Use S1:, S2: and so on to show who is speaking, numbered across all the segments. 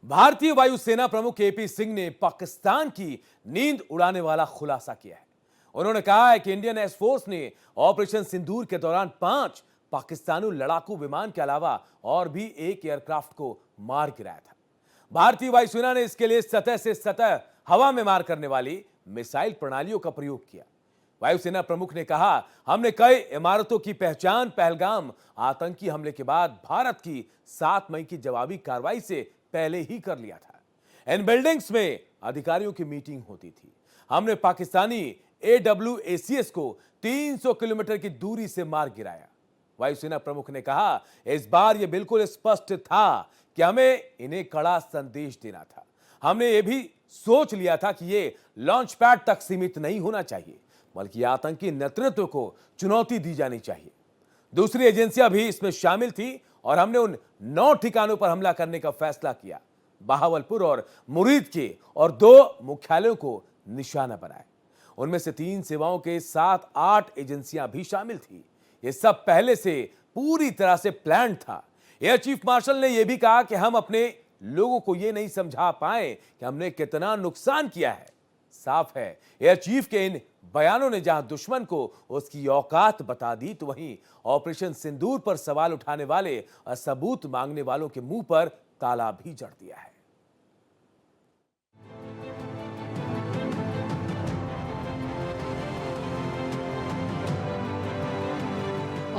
S1: भारतीय वायुसेना प्रमुख एपी सिंह ने पाकिस्तान की नींद उड़ाने वाला खुलासा किया है। उन्होंने कहा है कि इंडियन एयरफोर्स ने ऑपरेशन सिंदूर के दौरान 5 पाकिस्तानी लड़ाकू विमान के अलावा और भी एक एयरक्राफ्ट को मार गिराया था। भारतीय वायुसेना ने इसके लिए सतह से सतह हवा में मार करने वाली मिसाइल प्रणालियों का प्रयोग किया। वायुसेना प्रमुख ने कहा, हमने कई इमारतों की पहचान पहलगाम आतंकी हमले के बाद भारत की 7 मई की जवाबी कार्रवाई से पहले ही कर लिया था। इन बिल्डिंग्स में अधिकारियों की मीटिंग होती थी। हमने पाकिस्तानी AWACS को 300 किलोमीटर की दूरी से मार गिराया। वायुसेना प्रमुख ने कहा, इस बार यह बिल्कुल स्पष्ट था कि हमें इन्हें कड़ा संदेश देना था। हमने यह भी सोच लिया था कि यह लॉन्च पैड तक सीमित नहीं होना चाहिए, बल्कि आतंकी नेतृत्व को चुनौती दी जानी चाहिए। दूसरी एजेंसियां भी इसमें शामिल थी और हमने उन 9 ठिकानों पर हमला करने का फैसला किया। बहावलपुर और मुरीद के और 2 मुख्यालयों को निशाना बनाया। उनमें से 3 सेवाओं के 7-8 एजेंसियां भी शामिल थी। यह सब पहले से पूरी तरह से प्लान था। एयर चीफ मार्शल ने यह भी कहा कि हम अपने लोगों को यह नहीं समझा पाए कि हमने कितना नुकसान किया है। साफ है, एयर चीफ के इन बयानों ने जहां दुश्मन को उसकी औकात बता दी, तो वहीं ऑपरेशन सिंदूर पर सवाल उठाने वाले और सबूत मांगने वालों के मुंह पर ताला भी जड़ दिया है।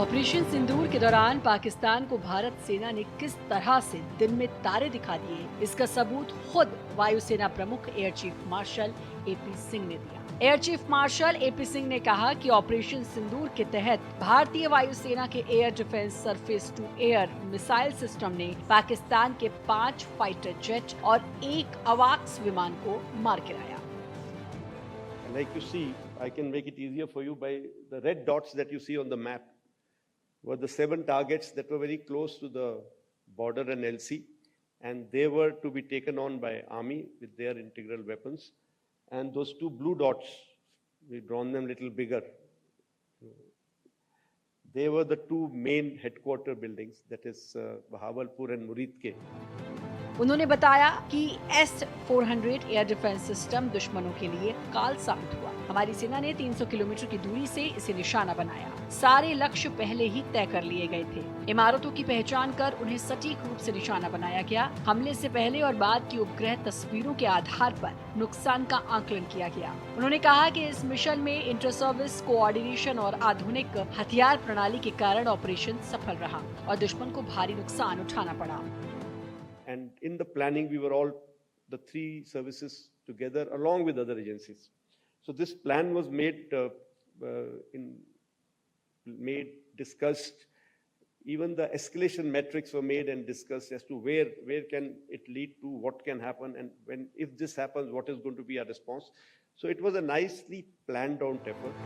S2: ऑपरेशन सिंदूर के दौरान पाकिस्तान को भारत सेना ने किस तरह से दिन में तारे दिखा दिए, इसका सबूत खुद वायुसेना प्रमुख air chief marshal AP Singh ने दिया। Air chief marshal AP Singh ने कहा कि ऑपरेशन सिंदूर के तहत भारतीय वायुसेना के air defence surface to air missile system ने पाकिस्तान के 5 फाइटर जेट और 1 अवाक्स विमान को मार गिराया।
S3: Like you see, I can make it easier for you by the red dots that you see on the map were the 7 targets that were very close to the border and LC, and they were to be taken on by Army with their integral weapons. And those 2 blue dots, we've drawn them a little bigger. They were the 2 main headquarter buildings, that is Bahawalpur and Murid ke.
S2: उन्होंने बताया कि S-400 air defence system दुश्मनों के लिए काल साबित हुआ। हमारी सेना ने 300 किलोमीटर की दूरी से इसे निशाना बनाया। सारे लक्ष्य पहले ही तय कर लिए गए थे। इमारतों की पहचान कर उन्हें सटीक रूप से निशाना बनाया गया। हमले से पहले और बाद की उपग्रह तस्वीरों के आधार पर नुकसान का आकलन किया गया। उन्होंने कहा कि इस मिशन में इंटर सर्विस कोऑर्डिनेशन और आधुनिक हथियार प्रणाली के कारण ऑपरेशन सफल रहा और दुश्मन को भारी नुकसान उठाना पड़ा।
S3: And in the planning, we were all the 3 services together along with other agencies. So this plan was discussed. Even the escalation metrics were made and discussed as to where can it lead to, what can happen, and if this happens, what is going to be our response. So it was a nicely planned out effort.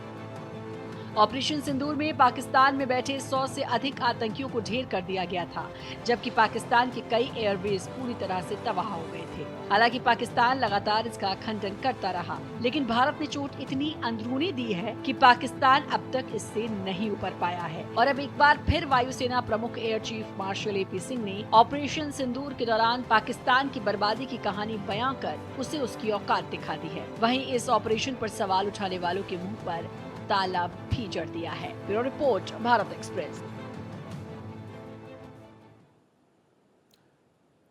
S2: Operation Sindoor में पाकिस्तान में बैठे 100 से अधिक आतंकियों को ढेर कर दिया गया था, जबकि पाकिस्तान के कई एयरबेस पूरी तरह से तबाह हो गए थे। हालांकि पाकिस्तान लगातार इसका खंडन करता रहा, लेकिन भारत ने चोट इतनी अंदरूनी दी है कि पाकिस्तान अब तक इससे नहीं उबर पाया है। और अब एक बार फिर वायुसेना प्रमुख air chief marshal AP Singh ने ऑपरेशन सिंदूर के दौरान पाकिस्तान की बर्बादी की कहानी बयां कर उसे उसकी औकात दिखा दी है। वहीं इस ऑपरेशन पर सवाल उठाने वालों के मुंह पर ताला भी जड़ दिया है। Bureau report, Bharat express.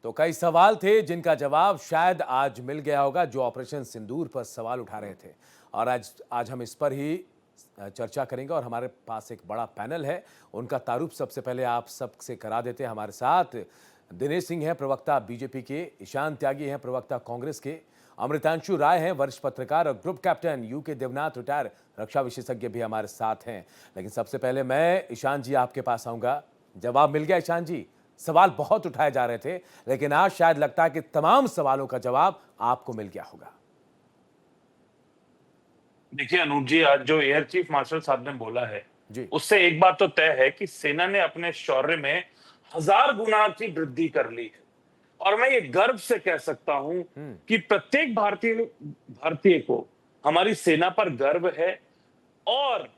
S1: तो कई सवाल थे जिनका जवाब शायद आज मिल गया होगा, जो ऑपरेशन सिंदूर पर सवाल उठा रहे थे। और आज हम इस पर ही चर्चा करेंगे और हमारे पास एक बड़ा पैनल है। उनका तारुफ सबसे पहले आप सबसे करा देते हैं। हमारे साथ दिनेश सिंह हैं, प्रवक्ता बीजेपी के, ईशान त्यागी हैं, प्रवक्ता कांग्रेस के, अमृतांशु राय हैं, वरिष्ठ पत्रकार और group captain, UK Devnath retire रक्षा विशेषज्ञ भी हमारे साथ हैं। लेकिन सबसे पहले मैं ईशान जी आपके पास आऊंगा। जवाब मिल गया ईशान जी? सवाल बहुत उठाए जा रहे थे, लेकिन आज शायद लगता है कि तमाम सवालों का जवाब आपको मिल गया होगा।
S4: देखिए अनूप जी, आज जो एयर चीफ मार्शल साहब ने बोला है
S1: जी।
S4: उससे एक बात तो तय है कि सेना ने अपने शौर्य में 1000 गुना की वृद्धि कर ली है। और मैं ये गर्व से कह सकता हूं कि प्रत्येक भारतीय को हमारी सेना पर गर्व है। और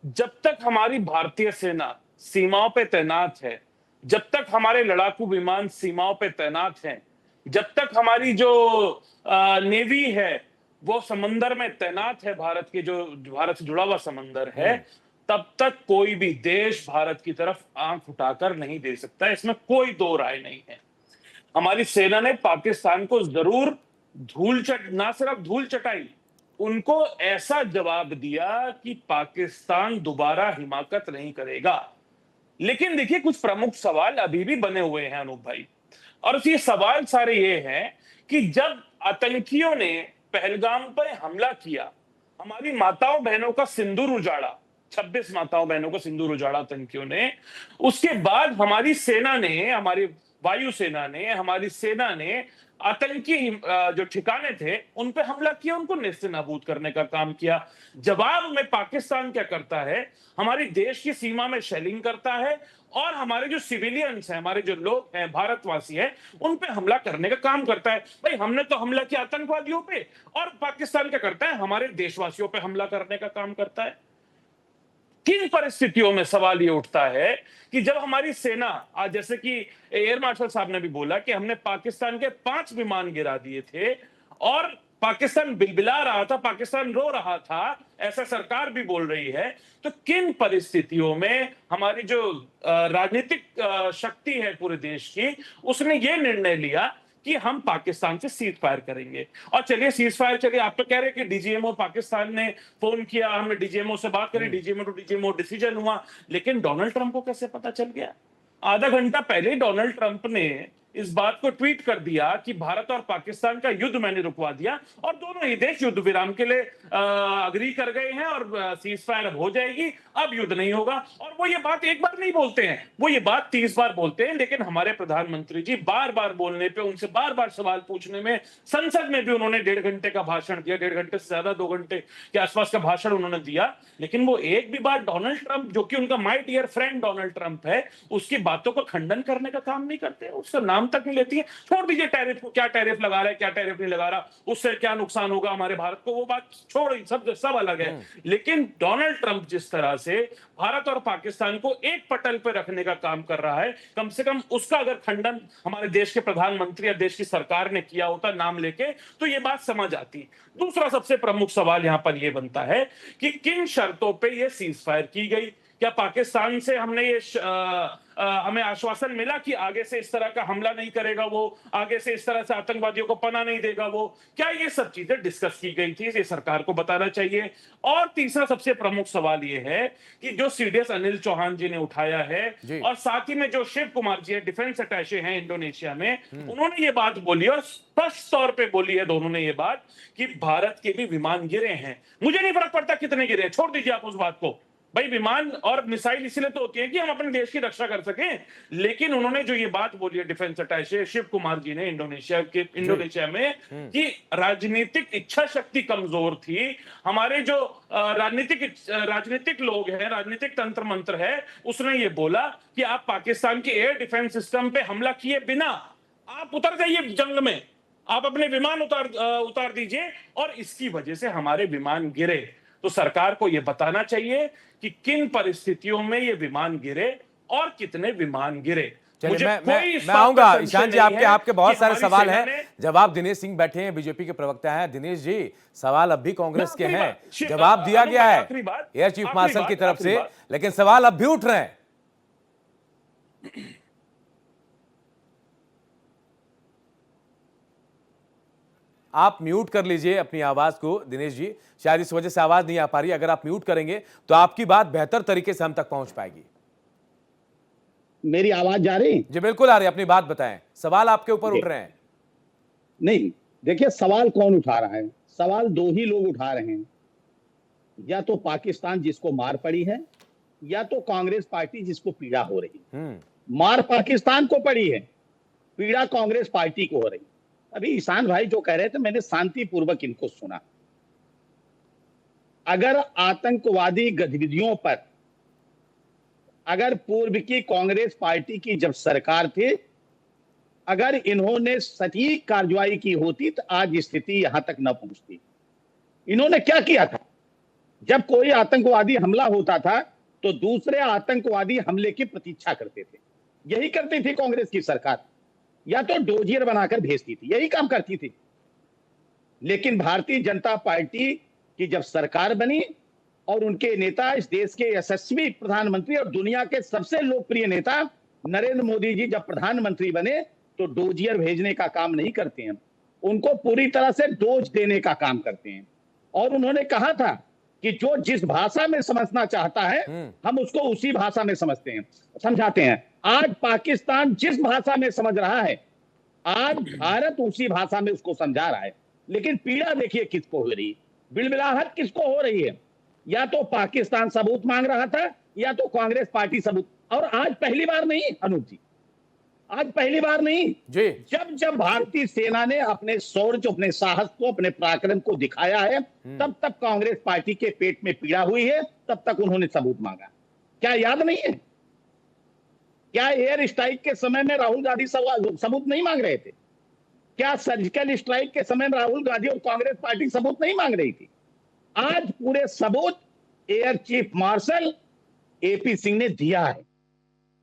S4: जब तक हमारी भारतीय सेना सीमाओं पे तैनात है, जब तक हमारे लड़ाकू विमान सीमाओं पे तैनात हैं, जब तक हमारी जो नेवी है वो समंदर में तैनात है, भारत के जो भारत से जुड़ा हुआ समंदर है, तब तक कोई भी देश भारत की तरफ आंख उठाकर नहीं दे सकता, इसमें कोई दो राय नहीं है। हमारी सेना ने पाकिस्तान को जरूर ना सिर्फ धूल चटाई, उनको ऐसा जवाब दिया कि पाकिस्तान दोबारा हिमाकत नहीं करेगा। लेकिन देखिए, कुछ प्रमुख सवाल अभी भी बने हुए हैं अनूप भाई, और ये सवाल सारे ये हैं कि जब आतंकियों ने पहलगाम पर हमला किया, हमारी माताओं बहनों का सिंदूर उजाड़ा, 26 माताओं बहनों का सिंदूर उजाड़ा आतंकियों ने, उसके बाद हमारी सेना ने, हमारी वायुसेना ने, हमारी सेना ने आतंकी जो ठिकाने थे उन पे हमला किया, उनको नेस्तनाबूद करने का काम किया। जवाब में पाकिस्तान क्या करता है, हमारी देश की सीमा में शेलिंग करता है और हमारे जो सिविलियंस हैं, हमारे जो लोग हैं, भारतवासी हैं, उन पे हमला करने का काम करता है। भाई, हमने तो हमला किया आतंकवादियों पे, और पाकिस्तान क्या करता है, हमारे देशवासियों पे हमला करने का काम करता है। किन परिस्थितियों में सवाल ये उठता है कि जब हमारी सेना, आज जैसे कि एयर मार्शल साहब ने भी बोला कि हमने पाकिस्तान के 5 विमान गिरा दिए थे और पाकिस्तान बिलबिला रहा था, पाकिस्तान रो रहा था, ऐसा सरकार भी बोल रही है, तो किन परिस्थितियों में हमारी जो राजनीतिक शक्ति है पूरे देश की, उसने ये निर्णय लिया कि हम पाकिस्तान से सीज फायर करेंगे। और चलिए सीज फायर, चलिए आप तो कह रहे हैं कि डीजीएमओ पाकिस्तान ने फोन किया, हमने डीजीएमओ से बात करी, डीजीएमओ टू डीजीएमओ डिसीजन हुआ, लेकिन डोनाल्ड ट्रंप को कैसे पता चल गया? आधा घंटा पहले डोनाल्ड ट्रंप ने इस बात को ट्वीट कर दिया कि भारत और पाकिस्तान का युद्ध मैंने रुकवा दिया और दोनों ही देश युद्ध विराम के लिए अग्री कर गए हैं और सीज फायर अब हो जाएगी, अब युद्ध नहीं होगा। और वो ये बात एक बार नहीं बोलते हैं, वो ये बात 30 बार बोलते हैं, लेकिन हमारे प्रधानमंत्री जी बार बार बोलने पे, उनसे बार बार सवाल पूछने में, संसद में भी उन्होंने 1.5 घंटे का भाषण दिया, 1.5 घंटे से ज्यादा 2 घंटे के आसपास का भाषण उन्होंने दिया, लेकिन वो एक भी बार डोनाल्ड ट्रंप, जो कि उनका my dear friend Donald Trump है, उसकी बातों का खंडन करने का काम नहीं करते, उसका नाम तक नहीं लेती है। छोड़ दीजिए टैरिफ को, क्या टैरिफ लगा रहा है, क्या टैरिफ नहीं लगा रहा, उससे क्या नुकसान होगा हमारे भारत को, वो बात छोड़, सब अलग है। लेकिन डोनाल्ड ट्रंप जिस तरह से भारत और पाकिस्तान को एक पटल पर रखने का काम कर रहा है, कम से कम उसका अगर खंडन हमारे देश के प्रधानमंत्री या देश की सरकार ने किया होता नाम लेके, तो ये बात समझ आती। दूसरा सबसे प्रमुख सवाल यहां पर यह बनता है कि किन शर्तों पे ये सीज फायर की गई। क्या पाकिस्तान से हमने ये हमें आश्वासन मिला कि आगे से इस तरह का हमला नहीं करेगा, वो आगे से इस तरह से आतंकवादियों को पनाह नहीं देगा वो? क्या ये सब चीजें डिस्कस की गई थी? ये सरकार को बताना चाहिए। और तीसरा सबसे प्रमुख सवाल ये है कि जो सीडीएस अनिल चौहान जी ने उठाया है, और साथ ही में जो शिव कुमार जी है, डिफेंस अटैचे हैं इंडोनेशिया में, उन्होंने ये बात बोली और स्पष्ट तौर पे बोली है दोनों ने ये बात कि भारत के भी विमान गिरे हैं। मुझे नहीं फर्क पड़ता कितने गिरे, छोड़ दीजिए आप उस बात को। भाई, विमान और मिसाइल इसलिए तो होती है कि हम अपने देश की रक्षा कर सकें, लेकिन उन्होंने जो ये बात बोली है डिफेंस अटैचे शिव कुमार जी ने इंडोनेशिया में, कि राजनीतिक इच्छा शक्ति कमजोर थी, हमारे जो राजनीतिक लोग हैं, राजनीतिक तंत्र मंत्र है, उसने ये बोला कि आप पाकिस्तान के एयर डिफेंस सिस्टम पे हमला किए बिना आप उतर जाइए जंग में, आप अपने विमान उतार दीजिए, और इसकी वजह से हमारे विमान गिरे। तो सरकार को यह बताना चाहिए कि किन परिस्थितियों में ये विमान गिरे और कितने विमान गिरे।
S1: चलिए, मैं आऊंगा ईशान जी, आपके बहुत सारे सवाल हैं। जवाब दिनेश सिंह बैठे हैं, बीजेपी के प्रवक्ता हैं। दिनेश जी, सवाल अब भी कांग्रेस के हैं, जवाब दिया गया है एयर चीफ मार्शल की तरफ से, लेकिन सवाल अब भी उठ रहे हैं। आप म्यूट कर लीजिए अपनी आवाज को दिनेश जी, शायद इस वजह से आवाज नहीं आ पा रही। अगर आप म्यूट करेंगे तो आपकी बात बेहतर तरीके से हम तक पहुंच पाएगी।
S5: मेरी आवाज जा रही?
S1: जी बिल्कुल आ रही है, अपनी बात बताएं। सवाल आपके ऊपर उठ रहे हैं।
S5: नहीं, देखिए सवाल कौन उठा रहा है? सवाल दो ही लोग उठा रहे हैं, या तो पाकिस्तान जिसको मार पड़ी है, या तो कांग्रेस पार्टी जिसको पीड़ा हो रही है। मार पाकिस्तान को पड़ी है, पीड़ा कांग्रेस पार्टी को हो रही है। अभी ईशान भाई जो कह रहे थे, मैंने शांतिपूर्वक इनको सुना। अगर आतंकवादी गतिविधियों पर, अगर पूर्व की कांग्रेस पार्टी की जब सरकार थी, अगर इन्होंने सटीक कार्रवाई की होती तो आज स्थिति यहां तक न पहुंचती। इन्होंने क्या किया था? जब कोई आतंकवादी हमला होता था तो दूसरे आतंकवादी हमले की प्रतीक्षा करते थे। यही करती थी कांग्रेस की सरकार। या तो डोजियर बनाकर भेजती थी, यही काम करती थी। लेकिन भारतीय जनता पार्टी की जब सरकार बनी और उनके नेता, इस देश के यशस्वी प्रधानमंत्री और दुनिया के सबसे लोकप्रिय नेता नरेंद्र मोदी जी जब प्रधानमंत्री बने, तो डोजियर भेजने का काम नहीं करते हैं, उनको पूरी तरह से डोज देने का काम करते हैं। और उन्होंने कहा था कि जो जिस भाषा में समझना चाहता है हम उसको उसी भाषा में समझाते हैं। आज पाकिस्तान जिस भाषा में समझ रहा है, आज भारत उसी भाषा में उसको समझा रहा है। लेकिन पीड़ा देखिए किसको हो रही है, बिलबिलाहट किसको हो रही है। या तो पाकिस्तान सबूत मांग रहा था, या तो कांग्रेस पार्टी सबूत। और आज पहली बार नहीं अनूप जी, आज पहली बार नहीं
S1: जी,
S5: जब भारतीय सेना ने अपने शौर्य, अपने साहस को, अपने पराक्रम को दिखाया है, तब तक कांग्रेस पार्टी के पेट में पीड़ा हुई है, तब तक उन्होंने सबूत मांगा। क्या याद नहीं है? क्या एयर स्ट्राइक के समय में राहुल गांधी सबूत नहीं मांग रहे थे? क्या सर्जिकल स्ट्राइक के समय में राहुल गांधी और कांग्रेस पार्टी सबूत नहीं मांग रही थी? आज पूरे सबूत air chief marshal AP Singh ने दिया है।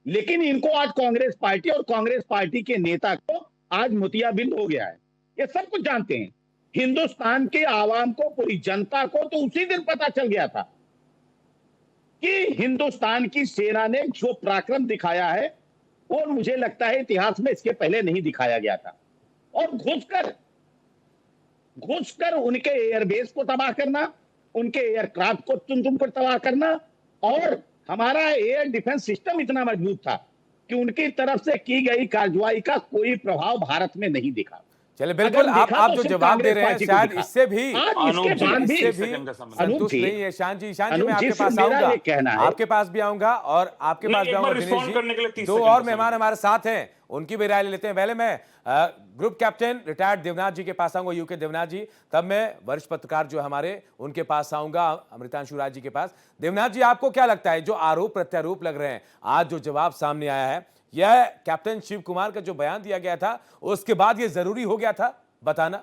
S5: लेकिन इनको आज कांग्रेस पार्टी और कांग्रेस पार्टी के नेता को आज मोतियाबिंद हो गया है, ये सब कुछ जानते हैं। हिंदुस्तान के आवाम को, पूरी जनता को तो उसी दिन पता चल गया था कि हिंदुस्तान की सेना ने जो पराक्रम दिखाया है वो मुझे लगता है इतिहास में इसके पहले नहीं दिखाया गया था। और घुसकर उनके एयरबेस को तबाह करना, उनके एयरक्राफ्ट को चुन कर तबाह करना। और हमारा एयर डिफेंस सिस्टम इतना मजबूत था कि उनकी तरफ से की गई कार्रवाई का कोई प्रभाव भारत में नहीं दिखा।
S1: चलिए बिल्कुल,
S5: अगर देखा
S1: आप
S5: तो
S1: जो
S5: सिर्फ
S1: जवाब दे
S5: कांग्रेस
S1: रहे हैं
S5: पार्टी को
S1: शायद
S5: दिखा।
S1: इससे भी
S5: आज
S4: अनूप
S5: इसके
S4: जी,
S5: बाद भी
S1: इससे
S4: सेकंड का
S1: भी
S4: समय।
S1: संतुष्ट
S5: जी,
S1: नहीं है ईशान जी। ईशान जी,
S5: अनूप
S1: मैं
S5: जी,
S1: आपके पास
S5: मेरा
S1: आऊंगा,
S5: ये कहना है।
S1: आपके पास भी आऊंगा और आपके
S4: नहीं,
S1: पास भी
S4: एक
S1: आऊंगा
S4: बार
S1: दिनेश
S4: रिस्पॉन्ड करने के लिए
S1: जी।
S4: 30
S1: दो
S4: सेकंड
S1: और
S4: का समय
S1: मेहमान हमारे साथ हैं, उनकी भी राय ले लेते हैं। पहले मैं ग्रुप कैप्टन रिटायर्ड देवनाथ जी के पास आऊंगा, यूके देवनाथ जी, तब मैं वरिष्ठ पत्रकार जो हमारे उनके पास आऊंगा, अमृतांशु राज जी के पास। देवनाथ जी, आपको क्या लगता है जो आरोप प्रत्यारोप लग रहे हैं, आज जो जवाब सामने आया है, यह कैप्टन शिव कुमार का जो बयान दिया गया था उसके बाद ये जरूरी हो गया था बताना?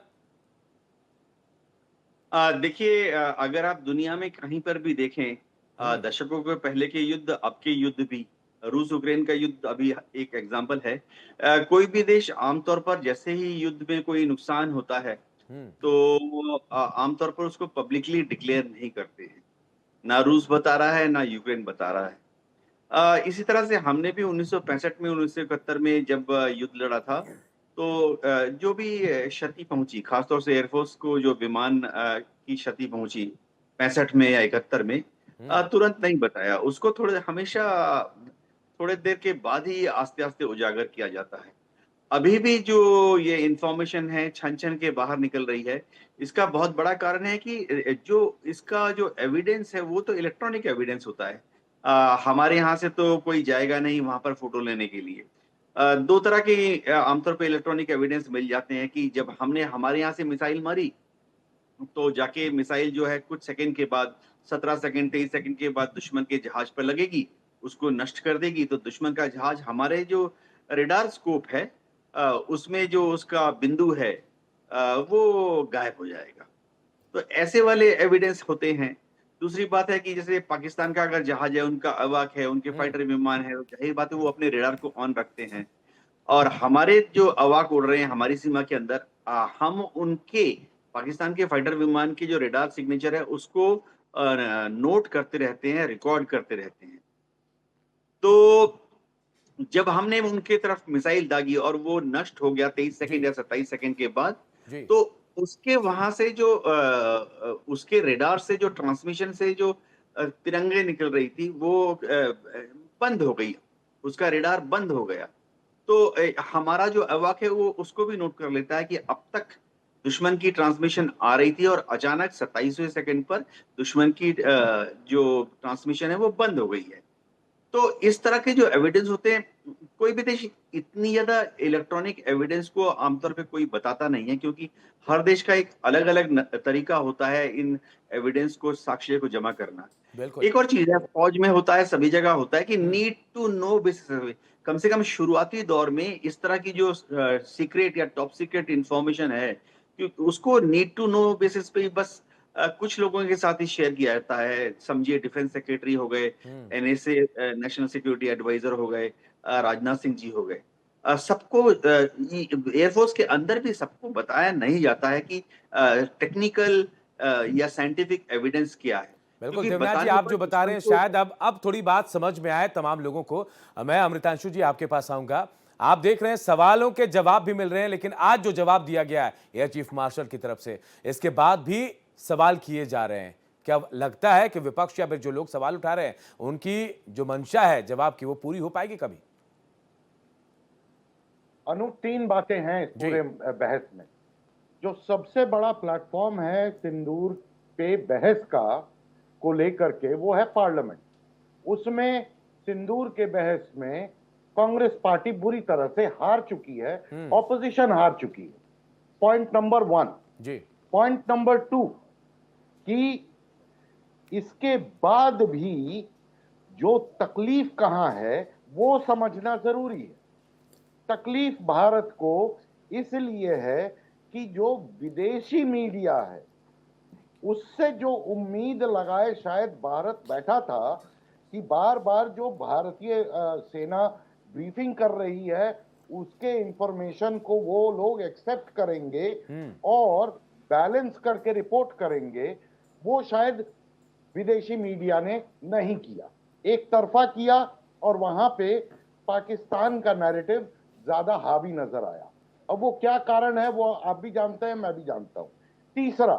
S6: देखिए, अगर आप दुनिया में कहीं पर भी देखें, दशकों के पहले के युद्ध, अब के युद्ध भी, रूस यूक्रेन का युद्ध अभी एक एग्जांपल है। कोई भी देश आमतौर पर जैसे ही युद्ध में कोई नुकसान होता है, तो वो आमतौर पर उसको पब्लिकली डिक्लेयर नहीं करते हैं। ना रूस बता रहा है, ना यूक्रेन बता रहा है। इसी तरह से हमने भी 1965 में, 1971 में जब युद्ध लड़ा था, तो जो भी क्षति पहुंची, खासतौर से एयरफोर्स को जो विमान की क्षति पहुंची 65 में या 71 में, तुरंत नहीं बताया उसको। हमेशा थोड़े देर के बाद ही आस्ते आस्ते उजागर किया जाता है। अभी भी जो ये इंफॉर्मेशन है छन छन के बाहर निकल रही है, इसका बहुत बड़ा कारण है कि जो इसका जो एविडेंस है वो तो इलेक्ट्रॉनिक एविडेंस होता है। हमारे यहाँ से तो कोई जाएगा नहीं वहां पर फोटो लेने के लिए। दो तरह के आमतौर पे इलेक्ट्रॉनिक एविडेंस मिल जाते हैं कि जब हमने हमारे यहाँ से मिसाइल मारी, तो जाके मिसाइल जो है कुछ सेकंड के बाद, 17 सेकंड 23 सेकंड के बाद दुश्मन के जहाज पर लगेगी, उसको नष्ट कर देगी, तो दुश्मन का जहाज हमारे जो रेडार स्कोप है उसमें जो उसका बिंदु है वो गायब हो जाएगा। तो ऐसे वाले एविडेंस होते हैं। दूसरी बात है कि जैसे पाकिस्तान का अगर जहाज है, उनका अवाक है, उनके फाइटर विमान है, तो जाहिर बात है वो अपने रेडार को ऑन रखते हैं। और हमारे जो अवाक उड़ रहे हैं हमारी सीमा के अंदर, हम उनके पाकिस्तान के फाइटर विमान की जो रेडार सिग्नेचर है उसको नोट करते रहते हैं, रिकॉर्ड करते रहते हैं। तो जब हमने उनके तरफ मिसाइल दागी और वो नष्ट हो गया 23 सेकंड या 27 सेकंड के बाद,
S1: जी।
S6: तो उसके वहां से जो उसके रेडार से जो ट्रांसमिशन से जो तिरंगे निकल रही थी वो बंद हो गई, उसका रेडार बंद हो गया। तो हमारा जो अवाक है वो उसको भी नोट कर लेता है कि अब तक दुश्मन की ट्रांसमिशन आ रही थी और अचानक 27वें सेकंड पर दुश्मन की जो ट्रांसमिशन है वो बंद हो गई है। तो इस तरह के जो एविडेंस होते हैं, कोई भी देश इतनी ज्यादा इलेक्ट्रॉनिक एविडेंस को आमतौर पे कोई बताता नहीं है, क्योंकि हर देश का एक अलग अलग तरीका होता है इन एविडेंस को, साक्ष्य को जमा करना।
S1: बिल्कुल।
S6: एक और चीज है, फौज में होता है, सभी जगह होता है कि नीड टू नो बेसिस। कम से कम शुरुआती दौर में इस तरह की जो सीक्रेट या टॉप सीक्रेट इंफॉर्मेशन है, क्योंकि उसको नीड टू नो बेसिस पे बस कुछ लोगों के साथ ही शेयर किया जाता है। समझिए डिफेंस सेक्रेटरी हो गए, एनएसए नेशनल सिक्योरिटी एडवाइजर हो गए, राजनाथ सिंह जी हो गए। सबको एयरफोर्स के अंदर भी सबको बताया नहीं जाता है कि टेक्निकल या साइंटिफिक एविडेंस क्या है।
S1: बिल्कुल
S6: क्योंकि
S1: देवनाथ जी,
S6: बताने
S1: आप
S6: पर
S1: जो बता रहे हैं
S6: किसान को
S1: शायद अब थोड़ी बात समझ में आए तमाम लोगों को। मैं अमृतांशु जी आपके पास आऊंगा। आप देख रहे हैं सवालों के जवाब भी मिल रहे हैं, लेकिन आज जो जवाब दिया गया है एयर चीफ मार्शल की तरफ से, इसके बाद भी सवाल किए जा रहे हैं। क्या लगता है कि विपक्ष या फिर जो लोग सवाल उठा रहे हैं उनकी जो मंशा है जवाब की, वो पूरी हो पाएगी कभी?
S7: अनूप, तीन बातें हैं इस
S1: जी।
S7: पूरे बहस में। जो सबसे बड़ा प्लेटफॉर्म है सिंदूर पे बहस का को लेकर के, वो है पार्लियामेंट। उसमें सिंदूर के बहस में कांग्रेस पार्टी बुरी तरह से हार चुकी है, ऑपोजिशन हार चुकी है। Point number 1।
S1: जी।
S7: पॉइंट नंबर 2 कि इसके बाद भी जो तकलीफ कहां है वो समझना जरूरी है। तकलीफ भारत को इसलिए है कि जो विदेशी मीडिया है उससे जो उम्मीद लगाए शायद भारत बैठा था कि बार बार जो भारतीय सेना ब्रीफिंग कर रही है उसके इंफॉर्मेशन को वो लोग एक्सेप्ट करेंगे और बैलेंस करके रिपोर्ट करेंगे, वो शायद विदेशी मीडिया ने नहीं किया, एक तरफा किया, और वहां पे पाकिस्तान का नैरेटिव ज्यादा हावी नजर आया। अब वो क्या कारण है वो आप भी जानते हैं, मैं भी जानता हूं। तीसरा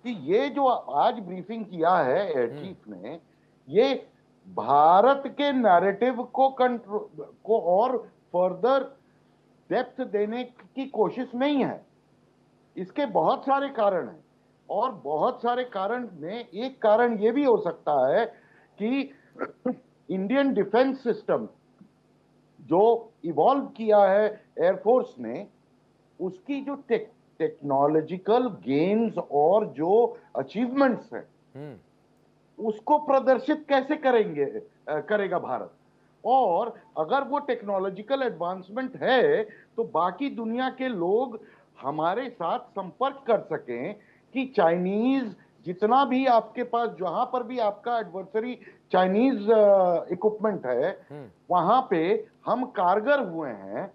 S7: कि ये जो आज ब्रीफिंग किया है एयर चीफ ने, ये भारत के नैरेटिव को कंट्रोल को और फर्दर डेप्थ देने की कोशिश नहीं है। इसके बहुत सारे कारण हैं, और बहुत सारे कारण में एक कारण ये भी हो सकता है कि इंडियन डिफेंस सिस्टम जो इवॉल्व किया है एयरफोर्स ने, उसकी जो टेक्नोलॉजिकल गेन्स और जो अचीवमेंट्स हैं उसको प्रदर्शित कैसे करेगा भारत। और अगर वो टेक्नोलॉजिकल एडवांसमेंट है तो बाकी दुनिया के लोग हमारे साथ संपर्क कर सकें कि चाइनीज जितना भी आपके पास, जहां पर भी आपका एडवर्सरी चाइनीज इक्विपमेंट है, वहां पे हम कारगर हुए हैं,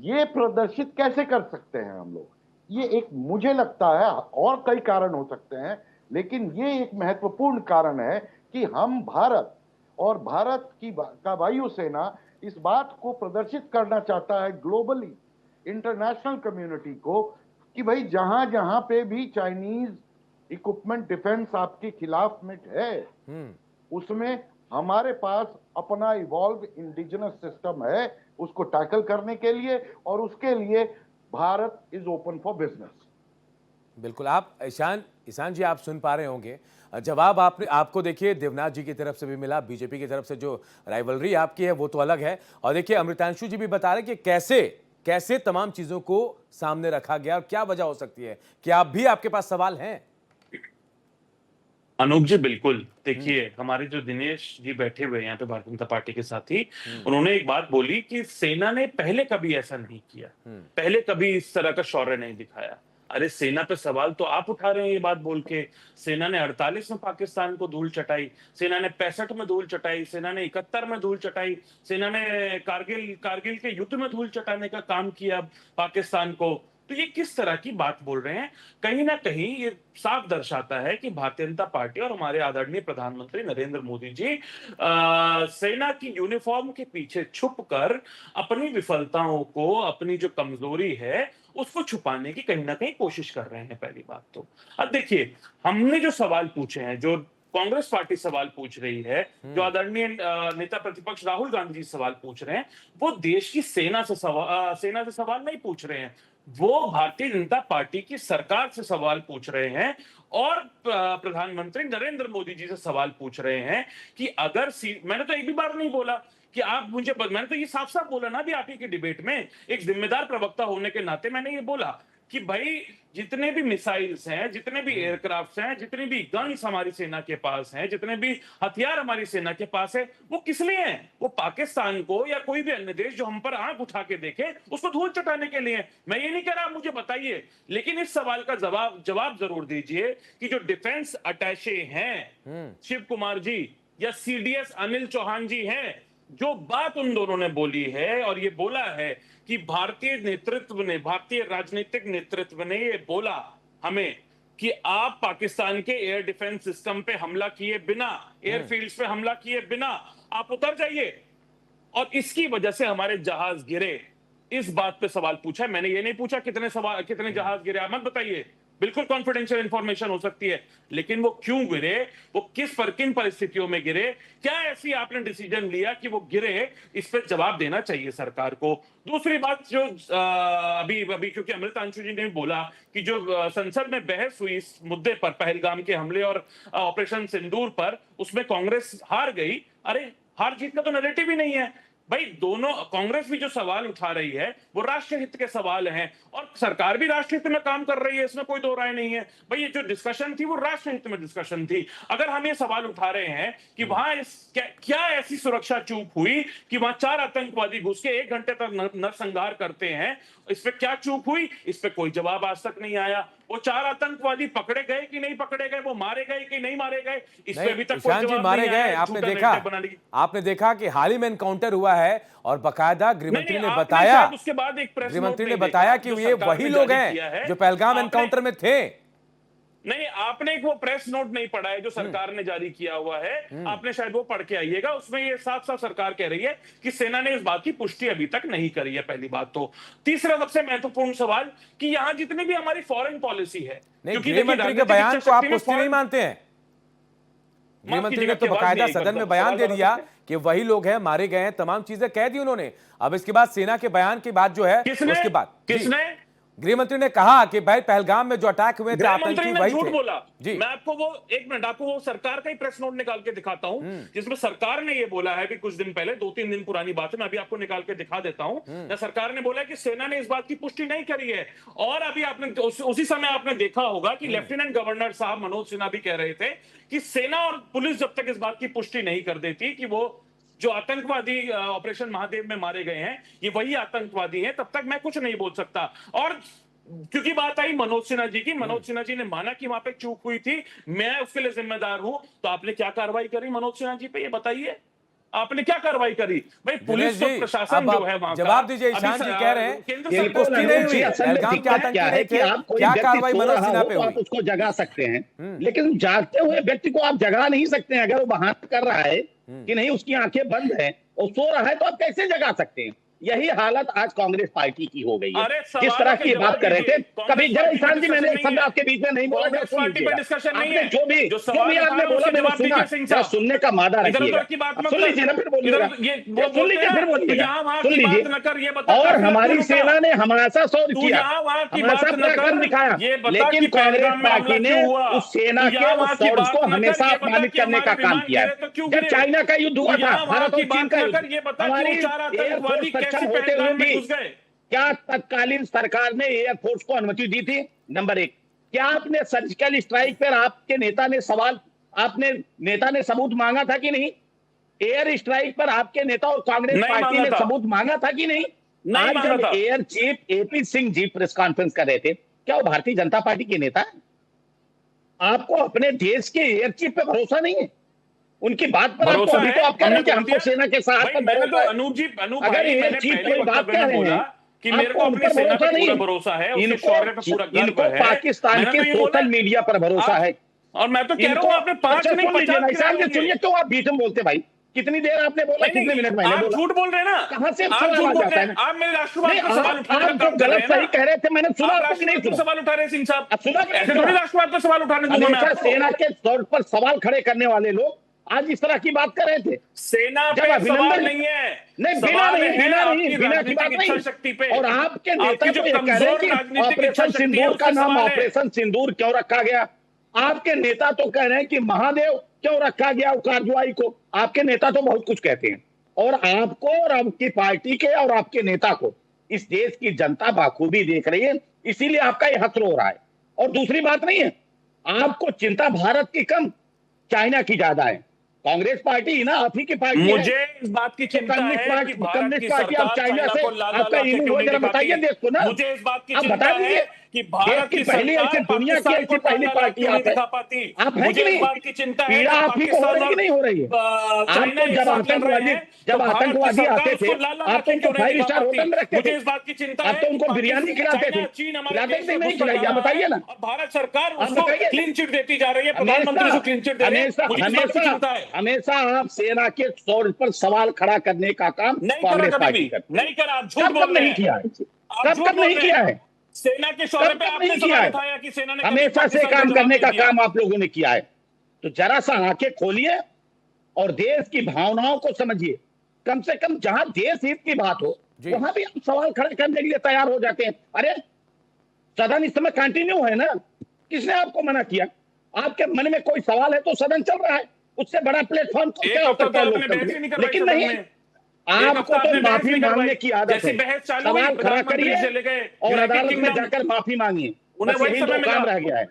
S7: ये प्रदर्शित कैसे कर सकते हैं हम लोग। ये एक, मुझे लगता है, और कई कारण हो सकते हैं, लेकिन ये एक महत्वपूर्ण कारण है कि हम भारत और भारत की का वायुसेना इस बात को प्रदर्शित करना चाहता है ग्लोबली, इंटरनेशनल कम्युनिटी को, कि भाई जहां जहां पे भी चाइनीज इक्विपमेंट डिफेंस आपके खिलाफ में है, उसमें हमारे पास अपना इवॉल्व इंडिजिनस सिस्टम है उसको टैकल करने के लिए, और उसके लिए Bharat is open for business.
S1: बिल्कुल। आप ईशान जी, आप सुन पा रहे होंगे जवाब आपको देखिए देवनाथ जी की तरफ से भी मिला, बीजेपी की तरफ से जो राइवलरी आपकी है वो तो अलग है, और देखिए अमृतांशु जी भी बता रहे कि कैसे तमाम चीजों को सामने रखा गया और क्या वजह हो सकती है। क्या भी आपके पास सवाल हैं?
S4: अनूप जी, बिल्कुल। देखिए, हमारे जो दिनेश जी बैठे हुए हैं यहाँ पे भारतीय जनता पार्टी के साथी, उन्होंने एक बात बोली कि सेना ने पहले कभी ऐसा नहीं किया, पहले कभी इस तरह का शौर्य नहीं दिखाया। अरे सेना पे सवाल तो आप उठा रहे हैं ये बात बोल के। सेना ने 48 में पाकिस्तान को धूल चटाई, सेना ने 65 में धूल चटाई, सेना ने 71 में धूल चटाई, सेना ने कारगिल के युद्ध में धूल चटाने का काम किया पाकिस्तान को। तो ये किस तरह की बात बोल रहे हैं? कहीं ना कहीं ये साफ दर्शाता है कि भारतीय जनता पार्टी और हमारे आदरणीय प्रधानमंत्री नरेंद्र मोदी जी सेना की यूनिफॉर्म के पीछे छुपकर अपनी विफलताओं को, अपनी जो कमजोरी है उसको छुपाने की कहीं ना कहीं कोशिश कर रहे हैं, पहली बात तो। अब देखिए, हमने जो सवाल पूछे हैं, जो कांग्रेस पार्टी सवाल पूछ रही है, जो आदरणीय नेता प्रतिपक्ष राहुल गांधी जी सवाल पूछ रहे हैं, वो देश की सेना से सवाल नहीं पूछ रहे हैं, वो भारतीय जनता पार्टी की सरकार से सवाल पूछ रहे हैं, और प्रधानमंत्री नरेंद्र मोदी जी से सवाल पूछ रहे हैं कि अगर मैंने तो एक भी बार नहीं बोला कि आप मुझे, मैंने तो ये साफ साफ बोला ना भी आप ही की डिबेट में, एक जिम्मेदार प्रवक्ता होने के नाते मैंने ये बोला कि भाई जितने भी मिसाइल्स हैं, जितने भी एयरक्राफ्ट हैं, जितने भी गन्स हमारी सेना के पास हैं, जितने भी हथियार हमारी सेना के पास है, वो किस लिए हैं? वो पाकिस्तान को या कोई भी अन्य देश जो हम पर आंख उठा के देखे उसको धूल चटाने के लिए। मैं ये नहीं कह रहा, मुझे बताइए, लेकिन इस सवाल का जवाब जरूर दीजिए कि जो डिफेंस अटैचे हैं शिव कुमार जी या सीडीएस अनिल चौहान जी हैं, जो बात उन दोनों ने बोली है और ये बोला है कि भारतीय नेतृत्व ने, भारतीय राजनीतिक नेतृत्व ने ये बोला हमें कि आप पाकिस्तान के एयर डिफेंस सिस्टम पे हमला किए बिना, एयरफील्ड्स पे हमला किए बिना आप उतर जाइए, और इसकी वजह से हमारे जहाज गिरे। इस बात पे सवाल पूछा। मैंने ये नहीं पूछा कितने जहाज गिरे, आप मत बताइए, बिल्कुल कॉन्फिडेंशियल इंफॉर्मेशन हो सकती है, लेकिन वो क्यों गिरे, वो किन परिस्थितियों में गिरे, क्या ऐसी आपने डिसीजन लिया कि वो गिरे, इस पर जवाब देना चाहिए सरकार को। दूसरी बात जो अभी क्योंकि अमृतांशु जी ने बोला कि जो संसद में बहस हुई इस मुद्दे पर, पहलगाम के हमले और ऑपरेशन सिंदूर पर, उसमें कांग्रेस हार गई। अरे हार जीत का तो नैरेटिव ही नहीं है भाई। दोनों, कांग्रेस भी जो सवाल उठा रही है वो राष्ट्रहित के सवाल हैं और सरकार भी राष्ट्रहित में काम कर रही है, इसमें कोई दो राय नहीं है भाई। ये जो डिस्कशन थी वो राष्ट्रहित में डिस्कशन थी। अगर हम ये सवाल उठा रहे हैं कि वहां क्या ऐसी सुरक्षा चूक हुई कि वहां 4 आतंकवादी घुस के 1 घंटे तक नरसंहार करते हैं, इस पे क्या चूक हुई, इस पे कोई जवाब आज तक नहीं आया। वो 4 आतंकवादी पकड़े गए कि नहीं पकड़े गए, वो मारे गए कि नहीं मारे गए, इस पे अभी तक कोई
S1: ईशान जी
S4: जवाब
S1: मारे
S4: नहीं
S1: गए।
S4: आया।
S1: आपने देखा कि हाल ही में एनकाउंटर हुआ है और बकायदा गृहमंत्री ने
S4: आपने
S1: बताया,
S4: शायद उसके बाद एक प्रेस नोट
S1: गृहमंत्री ने
S4: नहीं
S1: बताया
S4: देखा,
S1: कि
S4: जो
S1: ये
S4: सरकार
S1: वही
S4: ने
S1: लोग
S4: जारी किया
S1: हैं
S4: है।
S1: जो पहलगाम
S4: आपने-
S1: एनकाउंटर में थे।
S4: नहीं, आपने एक वो प्रेस नोट नहीं पढ़ा है जो सरकार ने जारी किया हुआ है, आपने शायद वो पढ़ के आइएगा। उसमें ये साफ साफ सरकार कह रही है कि सेना ने इस बात की पुष्टि अभी तक नहीं करी है, पहली बात तो। तीसरा सबसे महत्वपूर्ण सवाल कि यहां जितनी भी हमारी फॉरेन पॉलिसी है,
S1: नहीं,
S4: क्योंकि
S1: गृह मंत्री के बयान को आप पुष्टि नहीं मानते हैं? गृह मंत्री ने तो बकायदा सदन में बयान दे दिया कि वही लोग हैं, मारे गए हैं, तमाम चीजें कह दी उन्होंने। अब इसके बाद सेना के बयान की बात जो है उसके बाद
S4: किसने
S1: गृह मंत्री ने कहा कि भाई पहलगाम में जो अटैक हुए थे
S4: गृह
S1: आतंकी
S4: मंत्री ने
S1: वही
S4: झूठ
S1: थे।
S4: बोला।
S1: जी,
S4: मैं आपको वो, एक मिनट, आपको वो सरकार का ही प्रेस नोट निकाल के दिखाता हूं जिसमें सरकार ने ये बोला है कि कुछ दिन पहले, 2-3 दिन पुरानी बात है, मैं अभी आपको निकाल के दिखा देता हूं। सरकार ने बोला है कि सेना ने इस बात की पुष्टि नहीं करी है। और अभी आपने उसी समय आपने देखा होगा कि लेफ्टिनेंट गवर्नर साहब मनोज सिन्हा भी कह रहे थे कि सेना और पुलिस जब तक इस बात की पुष्टि नहीं कर देती कि वो जो आतंकवादी ऑपरेशन महादेव में मारे गए हैं ये वही आतंकवादी हैं, तब तक मैं कुछ नहीं बोल सकता। और क्योंकि बात आई मनोज सिन्हा जी की, मनोज सिन्हा जी ने माना कि वहां पे चूक हुई थी, मैं उसके लिए जिम्मेदार हूं, तो आपने क्या कार्रवाई करी मनोज सिन्हा जी पे, ये बताइए, आपने क्या कार्रवाई करी भाई? पुलिस और प्रशासन जो है वहां का,
S1: जवाब दीजिए। ईशान जी कह रहे हैं
S4: केंद्र
S1: कि
S4: सरकार
S1: पुष्टि नहीं हुई,
S5: असल में
S1: पहलगाम के
S5: दिक्कत
S1: आतंकी
S5: क्या है
S1: नहीं
S5: कि
S1: थे,
S5: आप कोई
S1: क्या
S5: व्यक्ति
S1: कार्रवाई
S5: सो
S1: मनोज
S5: रहा
S1: सिन्हा
S5: हो
S1: पे
S5: तो
S1: हुई?
S5: आप उसको जगा सकते हैं, लेकिन जागते हुए व्यक्ति को आप जगा नहीं सकते हैं। अगर वो बहाना कर रहा है कि नहीं उसकी आंखें बंद हैं और सो रहा है, तो आप कैसे जगा सकते हैं? यही हालत आज कांग्रेस पार्टी की हो गई है।
S4: अरे
S5: किस तरह की बात कर रहे थे कभी? जरा
S4: कांग्रेस
S5: ईशान जी, मैंने एक
S4: पार्टी
S5: शब्द आपके बीच में नहीं बोला,
S4: कांग्रेस
S5: सुन
S4: पार्टी पे
S5: लीजिएगा।
S4: डिस्कशन नहीं
S5: आपने
S4: है।
S5: जो भी
S4: जो
S5: आपने
S4: सवाल
S5: बोला
S4: उठा
S5: मैंने
S4: रहे हैं,
S5: सुना,
S4: उसके सिंह
S5: जरा
S4: साहब।
S5: सुनने का मादा
S4: इधर
S5: रखिएगा।
S4: उधर की बात मत
S5: सुन
S4: कर।
S5: लीजिए ना, फिर बोलिएगा।
S4: इधर ये
S5: सुन
S4: बोलते
S5: लीजिए,
S4: हैं,
S5: फिर बोलिएगा।
S4: यहाँ वहाँ
S5: सुन
S4: की
S5: लीजिए।
S4: बात न कर, ये बता
S5: और
S4: काफिला
S5: हमारी
S4: क्यों रुका?
S5: सेना ने हमाशा शौर्य
S4: तू
S5: किया,
S4: यहाँ वहाँ की
S5: हमाशा
S4: बात न
S5: पराक्रम
S4: कर,
S5: दिखाया,
S4: ये बता
S5: लेकिन
S4: कि
S5: कांग्रेस
S4: पहलगाम में
S5: पार्टी
S4: हमला
S5: ने
S4: क्यों हुआ?
S5: उस सेना
S4: तू
S5: के
S4: यहाँ
S5: उस
S4: वहाँ की
S5: शौर्य
S4: बात
S5: को
S4: न कर,
S5: हमेशा
S4: ये बता
S5: अपमानित
S4: कि
S5: करने का
S4: हमारे
S5: काम
S4: विमान
S5: किया
S4: गिरे तो
S5: है।
S4: क्यों
S5: जब
S4: गिरे?
S5: चाइना का युद्ध हुआ
S4: तू
S5: था,
S4: यहाँ वहाँ
S5: भारत
S4: की
S5: और चीन
S4: बात
S5: का
S4: न
S5: युद्ध,
S4: कर, ये बता कि
S5: हमारी
S4: वो 4 आतंकवादी
S5: एयरफोर्स
S4: कैसे
S5: सक्षम होते हुए
S4: पहलगाम में
S5: भी
S4: घुस गए?
S5: क्या तत्कालीन सरकार ने एयरफोर्स को अनुमति दी थी? नंबर 1। क्या आपने सर्जिकल स्ट्राइक पर आपके नेता ने सबूत मांगा था कि नहीं? एयर स्ट्राइक पर आपके नेता और कांग्रेस
S4: नहीं
S5: पार्टी
S4: मांगा
S5: ने
S4: था।
S5: सबूत मांगा था कि नहीं?
S4: नहीं
S5: आज
S4: मांगा
S5: जब
S4: था।
S5: Air chief AP Singh ji press conference कर रहे थे, क्या वो भारतीय जनता पार्टी के नेता है? आपको अपने देश के एयर चीफ पे भरोसा नहीं है? उनकी बात पर आपको,
S4: भरोसा
S5: अभी
S4: है,
S5: तो आप कह रहे हैं कि
S4: हमने बोल
S5: हमको
S4: दिया।
S5: सेना के साथ
S4: भाई,
S5: पर
S4: मैंने तो
S5: भरोसा है।
S4: अनूप
S5: अगर
S4: भाई,
S5: एयर
S4: मैंने
S5: चीफ
S4: पहले
S5: कोई बात
S4: वक्तव्य
S5: कह
S4: में
S5: रहे
S4: बोला
S5: हैं,
S4: कि मेरे
S5: आपको
S4: को
S5: उन
S4: अपनी
S5: पर
S4: सेना
S5: भरोसा
S4: पे
S5: नहीं
S4: पूरा
S5: है।
S4: भरोसा है, उसके
S5: इनको
S4: शौर्य पे पूरा गर्व है।
S5: पाकिस्तान
S4: मैंने
S5: के
S4: तो ये बोला
S5: सोशल मीडिया पर भरोसा है।
S4: और मैं तो कह रहा
S5: इनको
S4: हूँ आपने 5
S5: अच्छा,
S4: नहीं
S5: सुन लीजिए
S4: 50
S5: ना,
S4: गिराए
S5: ईशान जी
S4: होंगे।
S5: सुनिए, क्यों आप बीच में बोलते भाई? कितनी देर आपने बोला,
S4: नहीं,
S5: कितने मिनट मैंने
S4: आप
S5: बोला?
S4: झूठ बोल रहे हैं ना,
S5: कहां से
S4: आप
S5: सवाल
S4: झूठ
S5: आ
S4: बोल
S5: जाता
S4: रहे
S5: है
S4: हैं,
S5: ना?
S4: आप मेरे राष्ट्रवाद
S5: नहीं,
S4: का सवाल उठाने का
S5: आप
S4: काम
S5: जो
S4: कर रहे
S5: गलत
S4: हैं
S5: सही कह रहे थे, मैंने सुना
S4: आप
S5: आपको कि नहीं
S4: राष्ट्रवाद का
S5: सुना?
S4: सवाल उठा रहे हैं सिंह साहब,
S5: अब सुना कि नहीं
S4: ऐसे
S5: सुना?
S4: थोड़ी राष्ट्रवाद का सवाल उठाने दूंगा मैं
S5: हमेशा
S4: आपको।
S5: सेना के तौर पर सवाल खड़े करने वाले लोग आज इस तरह की बात कर रहे थे।
S4: सेना
S5: जब
S4: पे
S5: अभिनंदन
S4: सवाल नहीं है,
S5: नहीं, बिना
S4: सवाल
S5: नहीं,
S4: है
S5: बिना
S4: आपकी
S5: की बात
S4: राजनीतिक इच्छा शक्ति पे।
S5: नहीं। और आपके नेता
S4: आपकी जो
S5: तो ये कह रहे हैं
S4: कमजोर
S5: कि
S4: राजनीतिक इच्छा
S5: ऑपरेशन
S4: शक्ति है,
S5: सिंदूर का
S4: उससे
S5: नाम
S4: सवाल है।
S5: ऑपरेशन सिंदूर क्यों रखा गया? आपके नेता तो कह रहे हैं कि महादेव क्यों रखा गया कार्रवाई को? आपके नेता तो बहुत कुछ कहते हैं, और आपको और आपकी पार्टी के और आपके नेता को इस देश की जनता बाखूबी देख रही है, इसीलिए आपका ये हक रो रहा है। और दूसरी बात नहीं है, आपको चिंता भारत की कम, चाइना की ज्यादा है। कांग्रेस पार्टी ही ना, आप ही की पार्टी है।
S4: मुझे इस बात की चिंता है कि भारत की
S5: पार्टी आप
S4: सरकार
S5: चाइना
S4: चाइना
S5: से
S4: को लाल
S5: आपका
S4: आंखें
S5: इन्हीं
S4: क्यों
S5: हो,
S4: नहीं
S5: जरा
S4: दिखाती।
S5: बताइए देश को ना।
S4: मुझे इस बात की
S5: आप
S4: चिंता
S5: बता
S4: है
S5: दीजिए
S4: कि
S5: देश
S4: भारत
S5: की
S4: की
S5: पहली
S4: सरकार
S5: ऐसी दुनिया की
S4: पाकिस्तान
S5: ऐसी
S4: को
S5: पहली
S4: ताला
S5: पार्टी
S4: क्यों नहीं
S5: आप है।
S4: दिखा पाती।
S5: आप है कि
S4: मुझे इस
S5: नहीं?
S4: बात की चिंता है
S5: पीड़ा
S4: कि
S5: आप ही को हो
S4: पाकिस्तान
S5: रही कि
S4: और
S5: नहीं हो रही है?
S4: चाइना
S5: आपको
S4: एक
S5: जब
S4: साथ लड़ रहे
S5: आतंकवादी
S4: हैं,
S5: जब
S4: तो भारत की
S5: आतंकवादी
S4: सरकार
S5: आते थे,
S4: उसको लाल
S5: आप तो
S4: आंखें
S5: उनको
S4: क्यों नहीं
S5: 5
S4: दिखा
S5: स्टार
S4: पाती।
S5: होटल में रखते
S4: मुझे
S5: थे।
S4: इस बात की चिंता
S5: आप
S4: है
S5: तो
S4: कि
S5: उनको बिरयानी खिलाते
S4: चाइना
S5: थे।
S4: चीन हमारे
S5: खिलाते
S4: देश
S5: थे
S4: में
S5: नहीं
S4: घुसता जा
S5: खिलाइए? आप
S4: रहा है
S5: बताइए ना।
S4: और भारत सरकार
S5: आप
S4: उसको
S5: बताइए।
S4: क्लीन चिट देती जा रही है,
S5: हमेशा
S4: प्रधानमंत्री को क्लीन चिट दे रहे हैं।
S5: हमेशा
S4: मुझे इस बात की
S5: हमेशा
S4: चिंता है।
S5: हमेशा आप सेना के तौर पर सवाल खड़ा करने का काम
S4: नहीं करा
S5: कांग्रेस
S4: कभी
S5: पार्टी
S4: भी,
S5: करती है।
S4: नहीं करा, आप झूठ
S5: कब
S4: बोल
S5: कब
S4: रहे
S5: नहीं
S4: हैं।
S5: किया है?
S4: आप
S5: कब
S4: झूठ
S5: कब
S4: बोल
S5: नहीं
S4: रहे
S5: किया
S4: हैं।
S5: है?
S4: सेना के शौर्य
S5: कब
S4: पे
S5: कब
S4: आपने
S5: नहीं किया
S4: सवाल
S5: है?
S4: उठाया कि सेना ने कभी
S5: हमेशा से
S4: पाकिस्तान को
S5: काम
S4: जवाब
S5: करने
S4: नहीं
S5: का
S4: दिया।
S5: काम आप लोगों ने किया है। तो जरा सा आंखें खोलिए और देश की भावनाओं को समझिए। कम से कम जहां देश हित की बात हो
S1: जी।
S5: वहां भी आप सवाल खड़े करने के लिए तैयार हो जाते हैं। अरे सदन इस समय कंटिन्यू है ना, किसने आपको मना किया? आपके मन में कोई सवाल है तो सदन चल रहा है, उससे बड़ा प्लेटफॉर्म तो
S4: एक
S5: क्या हो
S4: हफ्ता
S5: सकता
S4: तो
S5: है
S4: आपने बहस
S5: लोकतंत्र
S4: ही
S5: में?
S4: नहीं करवाई
S5: लेकिन
S4: सदन
S5: नहीं,
S4: में। एक
S5: आपको
S4: हफ्ता
S5: तो
S4: आपने बहस
S5: माफी
S4: नहीं करवाई।
S5: मांगने की आदत
S4: जैसी
S5: है।
S4: बहस चालू हुई,
S5: सवाल खड़ा
S4: प्रधानमंत्री
S5: करिए
S4: से लेके
S5: और
S4: यूनाइटेड
S5: अदालत में
S4: किंगडम,
S5: जाकर माफी मांगिए।
S4: उन्हें
S5: बस
S4: वही
S5: यही
S4: समय
S5: दो काम
S4: मिला।
S5: रह गया है।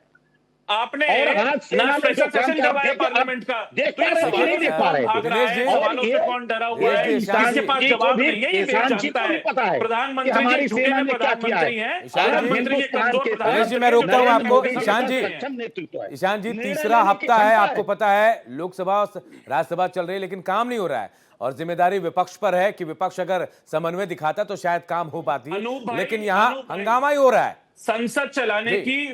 S4: आपने
S5: और आज
S4: ना
S5: सेना ने जो
S4: स्पेशल
S5: काम
S4: सेशन
S5: किया, आप
S4: करवाया
S5: देखिए, आप
S4: पार्लियामेंट का,
S5: देख
S4: तो
S5: पा
S4: ये
S5: रहे हैं कि नहीं
S4: सवालों से
S5: देख पा
S4: कौन
S5: रहे?
S4: भाग रहा
S1: दिनेश जी,
S4: है,
S5: और
S4: सवालों
S5: ये
S4: से कौन डरा हुआ
S1: दिनेश
S4: है,
S1: जी, ईशान
S4: इसके
S1: जी
S4: पास
S5: जी को
S4: जवाब
S5: भी,
S4: नहीं है, ये देश
S5: ईशान जी
S4: जानता
S5: को भी
S4: है।
S5: पता है कि
S4: प्रधानमंत्री जी
S5: हमारी
S4: एक झुके
S5: सेना
S4: हुए
S5: ने क्या किया
S4: प्रधानमंत्री
S5: है।
S4: हैं,
S1: ईशान जी,
S4: प्रधानमंत्री जी
S5: हिंदुस्तान
S4: कमजोर
S5: के
S1: दिनेश जी,
S4: प्रधानमंत्री
S1: मैं
S4: हैं, जो
S1: रोकता हूं
S4: नरेंद्र
S1: आपको।
S4: मोदी जी
S1: ईशान जी,
S4: हैं।
S5: सक्षम नेतृत्व है।
S1: ईशान जी,
S5: निर्णय
S1: तीसरा
S5: लेने की
S1: हफ्ता है,
S5: क्षमता
S1: आपको पता है लोकसभा और राज्यसभा चल रही है लेकिन काम नहीं हो रहा है और जिम्मेदारी विपक्ष पर है कि विपक्ष अगर समन्वय दिखाता तो शायद काम हो पाती,
S4: अनूप भाई,
S1: लेकिन यहाँ
S4: अनूप भाई,
S1: हंगामा ही हो रहा है।
S4: संसद चलाने
S1: जी।
S4: की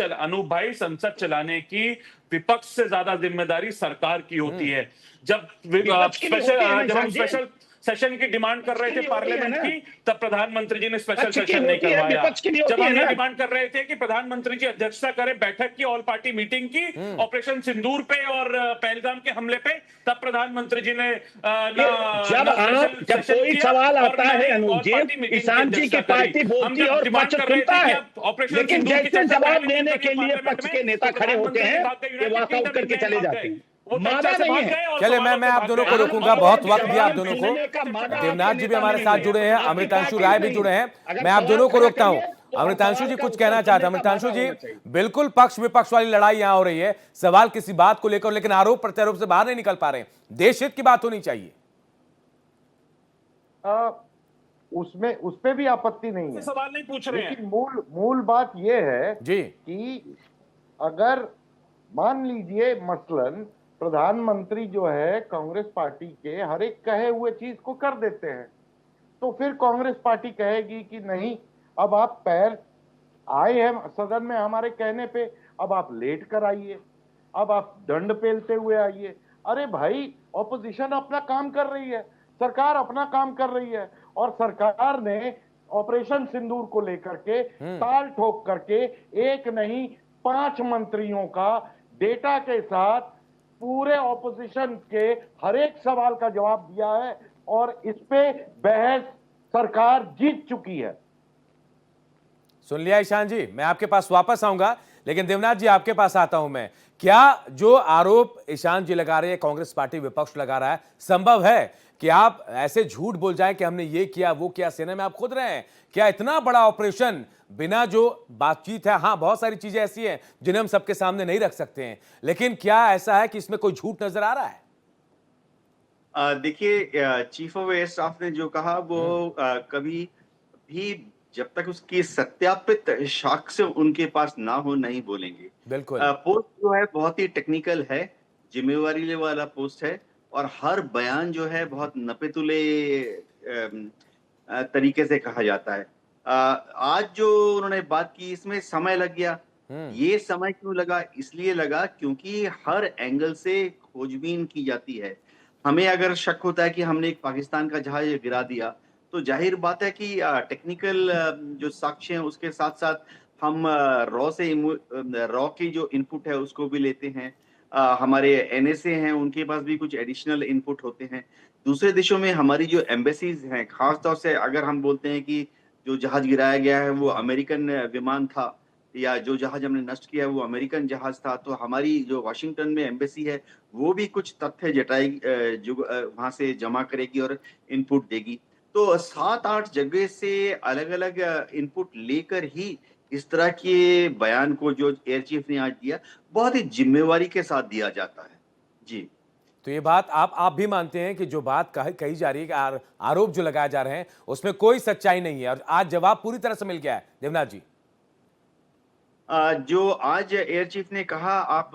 S4: अनूप भाई, संसद चलाने की विपक्ष से ज्यादा जिम्मेदारी सरकार की होती है। जब
S5: विपक्ष की भी होती है ना,
S4: जब हम
S5: ईशान जी।
S4: स्पेशल सेशन की डिमांड कर रहे थे
S5: विपक्ष की भी होती है
S4: पार्लियामेंट
S5: ना।
S4: की, तब प्रधानमंत्री जी ने स्पेशल
S5: विपक्ष की
S4: सेशन नहीं
S5: होती है,
S4: करवाया।
S5: विपक्ष की भी
S4: जब
S5: होती है
S4: हम ये
S5: ना।
S4: डिमांड कर रहे थे कि प्रधानमंत्री जी अध्यक्षता करें बैठक की, ऑल पार्टी मीटिंग की, ऑपरेशन सिंदूर पे और पहलगाम के हमले पे, तब प्रधानमंत्री जी ने
S5: जब कोई सवाल आता है अनुज जी, ईशान जी की पार्टी बोलती है और पक्ष सुनता है, लेकिन जैसे जवाब देने के लिए पक्ष के नेता खड़े होते हैं कि वॉकआउट करके चले जाते हैं। मादा नहीं है।
S1: चले मैं आप दोनों को रोकूंगा, बहुत वक्त दिया आप दोनों को। देवनाथ जी भी हमारे साथ जुड़े हैं, अमृतांशु राय भी जुड़े हैं, मैं आप दोनों को रोकता हूं। अमृतांशु जी कुछ कहना चाहते हैं। अमृतांशु जी, बिल्कुल पक्ष विपक्ष वाली लड़ाई यहां हो रही है, सवाल किसी बात को लेकर, लेकिन आरोप प्रत्यारोप से बाहर नहीं निकल पा रहे हैं। देश हित की बात होनी चाहिए।
S7: उसमें उस पे भी आपत्ति नहीं है,
S4: सवाल नहीं पूछ रहे हैं।
S7: लेकिन मूल बात यह है
S1: जी
S7: कि अगर मान लीजिए मसलन प्रधानमंत्री जो है कांग्रेस पार्टी के हर एक कहे हुए चीज को कर देते हैं, तो फिर कांग्रेस पार्टी कहेगी कि नहीं, अब आप पैर आए हैं सदन में हमारे कहने पे, अब आप लेट कर आइए, अब आप दंड पेलते हुए आइए। अरे भाई, ऑपोजिशन अपना काम कर रही है, सरकार अपना काम कर रही है, और सरकार ने ऑपरेशन सिंदूर को लेकर के ताल ठोक करके एक नहीं 5 मंत्रियों का डेटा के साथ पूरे ऑपोजिशन के हर एक सवाल का जवाब दिया है, और इस पे बहस सरकार जीत चुकी है।
S1: सुन लिया ईशान जी, मैं आपके पास वापस आऊंगा, लेकिन देवनाथ जी आपके पास आता हूं मैं। क्या जो आरोप ईशान जी लगा रहे हैं, कांग्रेस पार्टी विपक्ष लगा रहा है, संभव है कि आप ऐसे झूठ बोल जाएं कि हमने ये किया वो किया? सेना में आप खुद रहे हैं, क्या इतना बड़ा ऑपरेशन बिना जो बातचीत है, हाँ बहुत सारी चीजें ऐसी हैं जिन्हें हम सबके सामने नहीं रख सकते हैं, लेकिन क्या ऐसा है कि इसमें कोई झूठ नजर आ रहा है?
S6: देखिए, चीफ ऑफ एयर स्टाफ ने जो कहा वो कभी भी जब तक उसकी सत्यापित साक्ष्य उनके पास ना हो नहीं बोलेंगे।
S1: बिल्कुल।
S6: पोस्ट जो है बहुत ही टेक्निकल है, जिम्मेवारी वाला पोस्ट है, और हर बयान जो है बहुत नपेतुले तरीके से कहा जाता है। आज जो उन्होंने बात की इसमें समय लग गया। ये समय क्यों लगा? इसलिए लगा क्योंकि हर एंगल से खोजबीन की जाती है। हमें अगर शक होता है कि हमने एक पाकिस्तान का जहाज गिरा दिया, तो जाहिर बात है कि टेक्निकल जो साक्ष्य हैं उसके साथ साथ हम रॉ की जो इनपुट है उसको भी लेते हैं। हमारे एनएसए हैं, उनके पास भी कुछ एडिशनल इनपुट होते हैं। दूसरे देशों में हमारी जो एम्बेसीज हैं, खास तौर से अगर हम बोलते हैं कि जो जहाज गिराया गया है वो अमेरिकन विमान था, या जो जहाज हमने नष्ट किया है वो अमेरिकन जहाज था, तो हमारी जो वाशिंगटन में एम्बेसी है वो भी कुछ तथ्य जुटाएगी, जो वहां से जमा करेगी और इनपुट देगी। तो 7-8 जगह से अलग अलग इनपुट लेकर ही इस तरह के बयान को जो एयर चीफ ने आज दिया, बहुत ही जिम्मेवारी के साथ दिया जाता है। जी,
S1: तो ये बात आप भी मानते हैं कि जो बात कही जा रही है कि आरोप जो लगाए जा रहे हैं उसमें कोई सच्चाई नहीं है, और आज जवाब पूरी तरह से मिल गया है? देवनाथ जी,
S6: जो आज एयर चीफ ने कहा, आप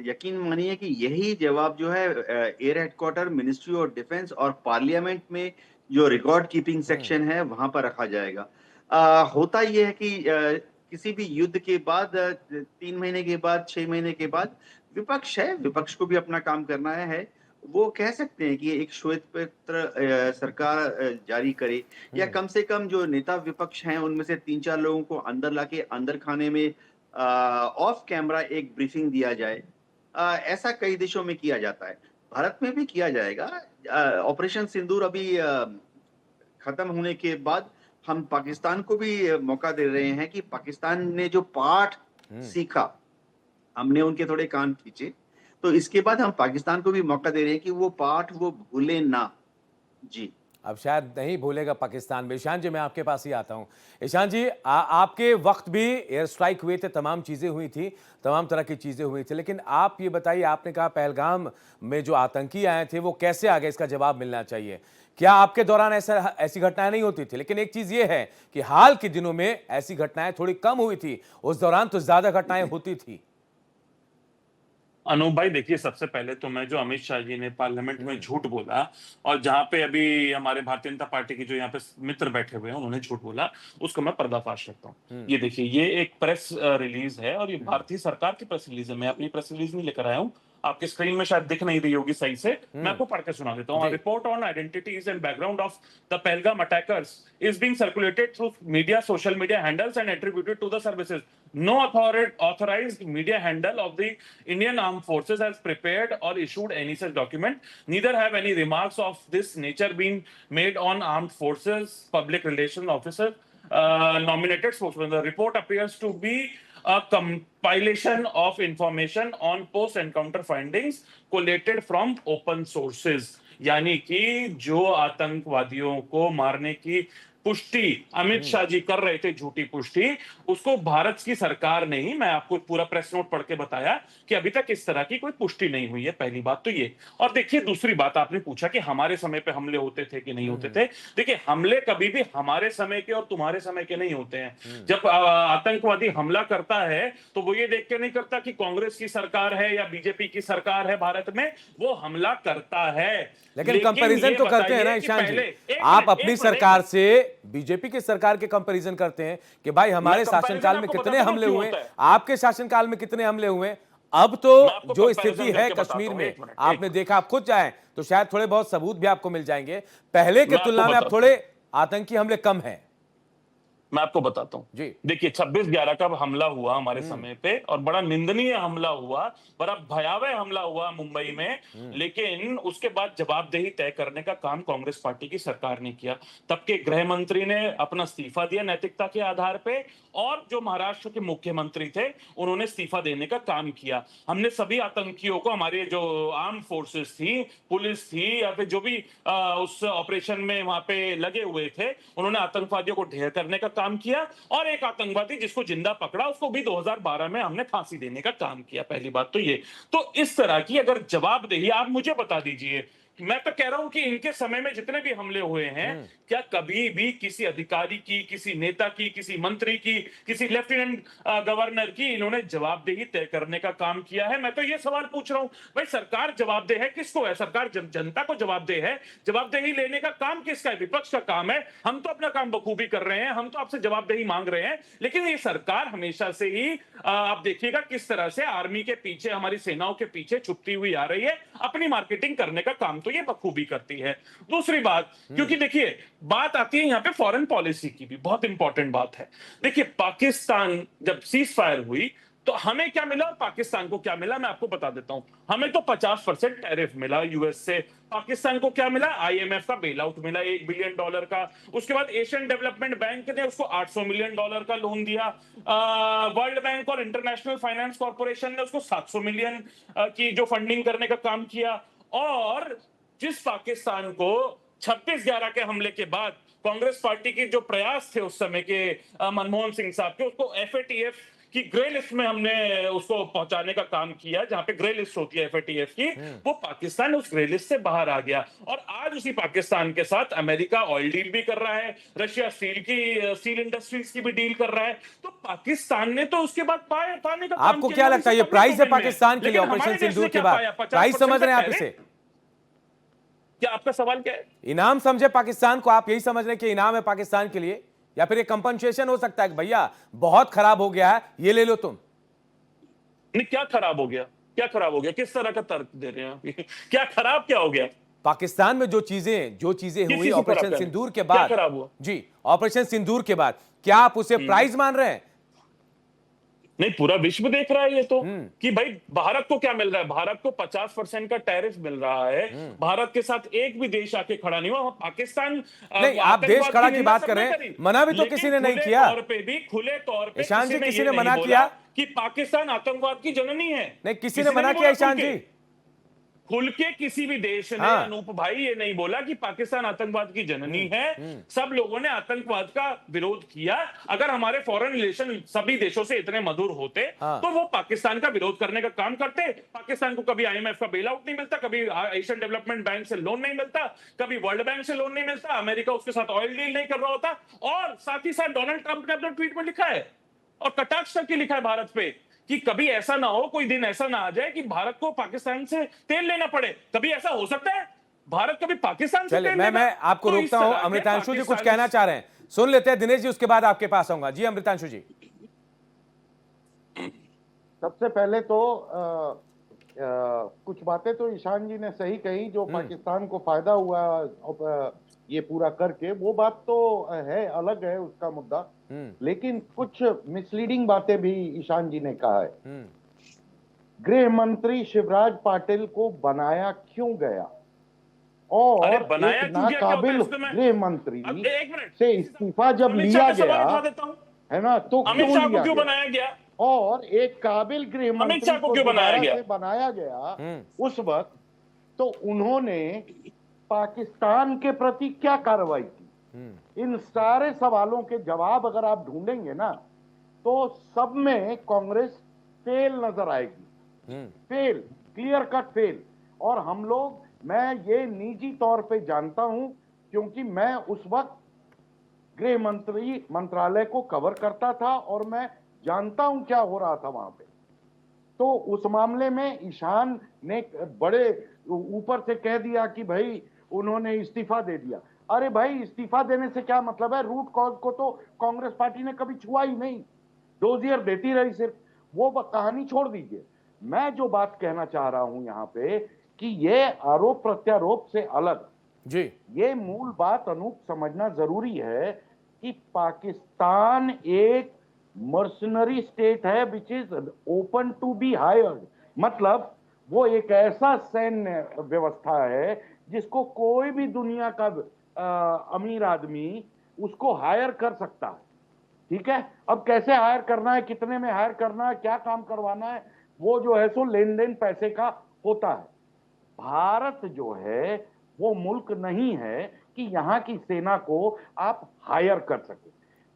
S6: यकीन मानिए कि यही जवाब जो है air headquarter, ministry of defence और पार्लियामेंट में जो रिकॉर्ड कीपिंग सेक्शन है वहां पर रखा जाएगा। होता यह है कि किसी भी युद्ध के बाद 3 महीने के बाद, 6 महीने के बाद विपक्ष है, विपक्ष को भी अपना काम करना है। वो कह सकते हैं कि एक श्वेत पत्र सरकार जारी करे, या कम से कम जो नेता विपक्ष हैं उनमें से 3-4 लोगों को अंदर लाके अंदर खाने में ऑफ कैमरा एक ब्रीफिंग दिया जाए। ऐसा कई देशों में किया जाता है, भारत में भी किया जाएगा। ऑपरेशन सिंदूर अभी खत्म होने के बाद हम पाकिस्तान को भी मौका दे रहे हैं कि पाकिस्तान ने जो पाठ सीखा, हमने उनके थोड़े कान खींचे, तो इसके बाद हम पाकिस्तान को भी मौका दे रहे हैं कि वो पाठ वो भूले ना। जी,
S1: अब शायद नहीं भूलेगा पाकिस्तान में। ईशान जी, मैं आपके पास ही आता हूं। ईशान जी, आपके वक्त भी एयर स्ट्राइक हुए थे, तमाम चीजें हुई थी, तमाम तरह की चीजें हुई थी, लेकिन आप ये बताइए, आपने कहा पहलगाम में जो आतंकी आए थे वो कैसे आ गए, इसका जवाब मिलना चाहिए। क्या आपके दौरान ऐसी घटनाएं नहीं होती थी? लेकिन एक चीज ये है कि हाल के दिनों में ऐसी घटनाएं थोड़ी कम हुई थी, उस दौरान तो ज्यादा घटनाएं होती थी।
S4: अनूप भाई, देखिए, सबसे पहले तो मैं जो अमित शाह जी ने पार्लियामेंट में झूठ बोला, और जहां पे अभी हमारे भारतीय जनता पार्टी के जो यहाँ पे मित्र बैठे हुए हैं उन्होंने झूठ बोला, उसको मैं पर्दाफाश करता हूँ। ये देखिए, ये एक प्रेस रिलीज है और ये भारतीय सरकार की प्रेस रिलीज है। मैं अपनी प्रेस रिलीज नहीं लेकर आया हूँ, आपके स्क्रीन में शायद दिख नहीं रही होगी सही से, मैं आपको पढ़ के सुना देता हूँ। Report on identities and background of the Pahalgam attackers is being circulated through media, social media handles and attributed to the services. No authorized media handle of the Indian Armed Forces has prepared or issued any such document. Neither have any remarks of this nature been made on armed forces, public relations officer, nominated spokesman. The report appears to be a compilation of information on post-encounter findings collated from open sources. यानी कि जो आतंकवादियों को मारने की पुष्टि अमित शाह जी कर रहे थे, झूठी पुष्टि, उसको भारत की सरकार ने ही, मैं आपको पूरा प्रेस नोट पढ़ के बताया कि अभी तक इस तरह की कोई पुष्टि नहीं हुई है। पहली बात तो ये। और देखिए, दूसरी बात, आपने पूछा कि हमारे समय पे हमले होते थे कि नहीं होते थे। देखिए, हमले कभी भी हमारे समय के और तुम्हारे समय के नहीं होते हैं। जब आतंकवादी हमला करता है तो वो ये देख के नहीं करता कि कांग्रेस की सरकार है या बीजेपी की सरकार है भारत में, वो हमला करता है।
S1: लेकिन कंपैरिजन तो करते हैं ना ईशान जी, आप अपनी सरकार से बीजेपी की सरकार के कंपैरिजन करते हैं कि भाई हमारे शासनकाल में कितने हमले हुए, आपके शासनकाल में कितने हमले हुए। अब तो जो स्थिति है कश्मीर में, आपने देखा, आप खुद जाएं तो शायद थोड़े बहुत सबूत भी आपको मिल जाएंगे, पहले की तुलना में अब थोड़े आतंकी हमले कम हैं।
S4: मैं आपको बताता हूं जी। देखिए, 26/11 का हमला हुआ हमारे समय पे, और बड़ा निंदनीय हमला हुआ, बड़ा भयावह हमला हुआ मुंबई में, लेकिन उसके बाद जवाबदेही तय करने का काम कांग्रेस पार्टी की सरकार ने किया। तब के गृह मंत्री ने अपना इस्तीफा दिया नैतिकता के आधार पे, और जो महाराष्ट्र के मुख्यमंत्री थे उन्होंने इस्तीफा देने का काम किया। हमने सभी आतंकियों को, हमारे जो आर्म फोर्सेस थी, पुलिस थी, या फिर जो भी उस ऑपरेशन में वहां पे लगे हुए थे, उन्होंने आतंकवादियों को ढेर करने का काम किया, और एक आतंकवादी जिसको जिंदा पकड़ा उसको भी 2012 में हमने फांसी देने का काम किया। पहली बात तो ये। तो इस तरह की अगर जवाबदेही, आप मुझे बता दीजिए, मैं तो कह रहा हूं कि इनके समय में जितने भी हमले हुए हैं, क्या कभी भी किसी अधिकारी की, किसी नेता की, किसी मंत्री की, किसी लेफ्टिनेंट गवर्नर की इन्होंने जवाबदेही तय करने का काम किया है? मैं तो ये सवाल पूछ रहा हूं भाई, सरकार जवाबदेह है किसको है? सरकार जनता को जवाबदेह है। जवाबदेही लेने का काम किसका है? विपक्ष का काम है। हम तो अपना काम बखूबी कर रहे हैं, हम तो आपसे जवाबदेही मांग रहे हैं, लेकिन ये सरकार हमेशा से ही आप देखिएगा किस तरह से आर्मी के पीछे, हमारी सेनाओं के पीछे छुपती हुई आ रही है, अपनी मार्केटिंग करने का काम तो ये बखूबी करती है। दूसरी बात, क्योंकि देखिए बात आती है यहाँ पे फॉरेन पॉलिसी की भी, बहुत इंपॉर्टेंट बात है। देखिए, पाकिस्तान जब सीज फायर हुई तो हमें क्या मिला और पाकिस्तान को क्या मिला, मैं आपको बता देता हूं। हमें तो 50% टैरिफ मिला यूएस से। पाकिस्तान को क्या मिला? आईएमएफ का बेल आउट मिला $1 बिलियन का। उसके बाद एशियन डेवलपमेंट बैंक ने उसको $800 मिलियन का लोन दिया। वर्ल्ड बैंक और इंटरनेशनल फाइनेंस कॉर्पोरेशन ने उसको 700 मिलियन की जो फंडिंग करने का काम किया। और जिस पाकिस्तान को 26/11 के हमले के बाद कांग्रेस पार्टी की जो प्रयास थे उस समय के मनमोहन सिंह साहब के, उसको एफएटीएफ की ग्रे लिस्ट में हमने उसको पहुंचाने का काम किया, जहां पे ग्रे लिस्ट होती है एफएटीएफ की, वो पाकिस्तान उस ग्रे लिस्ट से बाहर आ गया। और आज उसी पाकिस्तान के साथ अमेरिका ऑयल डील भी कर रहा है, रशिया स्टील इंडस्ट्रीज की भी डील कर रहा है। तो पाकिस्तान ने तो उसके बाद पाने का काम
S1: आपको
S4: किया
S1: क्या
S4: ना,
S1: लगता है
S4: इसे
S1: ये प्राइस है
S4: public domain में।
S1: पाकिस्तान के लिए
S4: लेकिन
S1: ऑपरेशन
S4: हमारे देश
S1: सिंदूर
S4: ने
S1: के
S4: क्या
S1: बाद?
S4: पाया?
S1: प्राइस
S4: 50%
S1: समझ रहे हैं आप
S4: का
S1: इसे?
S4: क्या आपका सवाल क्या है?
S1: इनाम समझे पाकिस्तान को? आप यही समझ रहे हैं कि इनाम है पाकिस्तान के लिए, या फिर ये कंपनसेशन हो सकता है कि भैया बहुत खराब हो गया है, ये ले लो तुम?
S4: नहीं, क्या खराब हो गया? क्या खराब हो गया? किस तरह का तर्क दे रहे हैं आप? क्या खराब क्या हो गया?
S1: पाकिस्तान में जो चीजें
S4: किस
S1: हुई
S4: चीज को खराब
S1: ऑपरेशन
S4: कर?
S1: सिंदूर के
S4: क्या
S1: बाद,
S4: खराब हुआ?
S1: जी ऑपरेशन सिंदूर के बाद, क्या आप उसे प्राइज मान रहे हैं?
S4: नहीं, पूरा विश्व देख रहा है ये तो, कि भाई भारत को क्या मिल रहा है। भारत को 50% का टैरिफ मिल रहा है। भारत के साथ एक भी देश आके खड़ा नहीं हुआ। पाकिस्तान
S1: नहीं, आप देश खड़ा की बात कर रहे हैं, मना भी तो किसी ने नहीं किया।
S4: खुले तौर पे
S1: ईशान जी,
S4: किसी
S1: किसी
S4: ने
S1: ने
S4: ये
S1: मना
S4: नहीं
S1: किया?
S4: बोला कि पाकिस्तान आतंकवाद की जननी है।
S1: नहीं, किसी ने मना किया ईशान जी?
S4: खुल के किसी भी देश ने,
S1: हाँ।
S4: अनूप भाई, ये नहीं बोला कि पाकिस्तान आतंकवाद की जननी है। सब लोगों ने आतंकवाद का विरोध किया। अगर हमारे फॉरेन रिलेशन सभी देशों से इतने मधुर होते,
S1: हाँ।
S4: तो वो पाकिस्तान का विरोध करने का काम करते। पाकिस्तान को कभी आईएमएफ का बेल आउट नहीं मिलता, कभी एशियन डेवलपमेंट बैंक से लोन नहीं मिलता, कभी वर्ल्ड बैंक से लोन नहीं मिलता, अमेरिका उसके साथ ऑयल डील नहीं कर रहा होता। और साथ ही साथ डोनाल्ड ट्रंप ने अपने ट्वीट में लिखा है, और कटाक्ष करके लिखा है भारत पे, कि कभी ऐसा ना हो, कोई दिन ऐसा ना आ जाए कि भारत को पाकिस्तान से तेल लेना पड़े। कभी ऐसा हो सकता है? भारत कभी पाकिस्तान से
S1: चलिए,
S4: तेल
S1: मैं
S4: लेगा?
S1: आपको
S4: तो इस
S1: रोकता हूं।
S4: तरह के
S1: अमृतांशु जी कुछ
S4: पाकिस्तान-
S1: कहना चाह रहे हैं, सुन लेते हैं दिनेश जी, उसके बाद आपके पास आऊंगा। जी अमृतांशु जी।
S7: सबसे पहले तो कुछ बातें तो ईशान जी ने सही कही, जो पाकिस्तान को फायदा हुआ ये पूरा करके, वो बात तो है, अलग है उसका मुद्दा। लेकिन कुछ मिसलीडिंग बातें भी ईशान जी ने कहा है। गृह मंत्री शिवराज पाटिल को बनाया क्यों गया, और
S4: अरे बनाया
S7: एक
S4: क्यों गया? क्या होता है
S7: नाकाबिल
S4: इसमें?
S7: गृह मंत्री
S4: अब एक मिनट,
S7: से इस्तीफा जब
S4: अमित शाह
S7: लिया
S4: का सवाल
S7: गया
S4: उठा देता हूं।
S7: है ना, तो
S4: अमित
S7: क्यों
S4: शाह
S7: लिया
S4: को क्यों
S7: गया?
S4: बनाया गया?
S7: और एक काबिल गृह
S4: अमित
S7: मंत्री
S4: शाह को
S7: को
S4: क्यों बनाया
S7: दोबारा
S4: गया?
S7: से बनाया गया उस वक्त, तो उन्होंने पाकिस्तान के प्रति क्या कार्रवाई की? इन सारे सवालों के जवाब अगर आप ढूंढेंगे ना, तो सब में कांग्रेस फेल नजर आएगी। Fail, clear cut fail. और हम लोग, मैं ये निजी तौर पे जानता हूं, क्योंकि मैं उस वक्त गृह मंत्री मंत्रालय को कवर करता था और मैं जानता हूं क्या हो रहा था वहां पे। तो उस मामले में ईशान ने बड़े ऊपर से कह दिया कि भाई उन्होंने इस्तीफा दे दिया। अरे भाई, इस्तीफा देने से क्या मतलब है? रूट कॉज को तो कांग्रेस पार्टी ने कभी छुआ ही नहीं, डोजियर देती रही सिर्फ। वो कहानी छोड़ दीजिए। मैं जो बात कहना चाह रहा हूं यहां पे, कि ये आरोप प्रत्यारोप से अलग
S1: जी,
S7: ये मूल बात अनूप समझना जरूरी है कि पाकिस्तान एक मर्सनरी स्टेट है, which is open to be hired. मतलब वो एक ऐसा सैन्य व्यवस्था है जिसको कोई भी दुनिया का अमीर आदमी उसको हायर कर सकता है। ठीक है, अब कैसे हायर करना है, कितने में हायर करना है, क्या काम करवाना है, वो जो है सो लेन देन पैसे का होता है। भारत जो है वो मुल्क नहीं है कि यहाँ की सेना को आप हायर कर सके।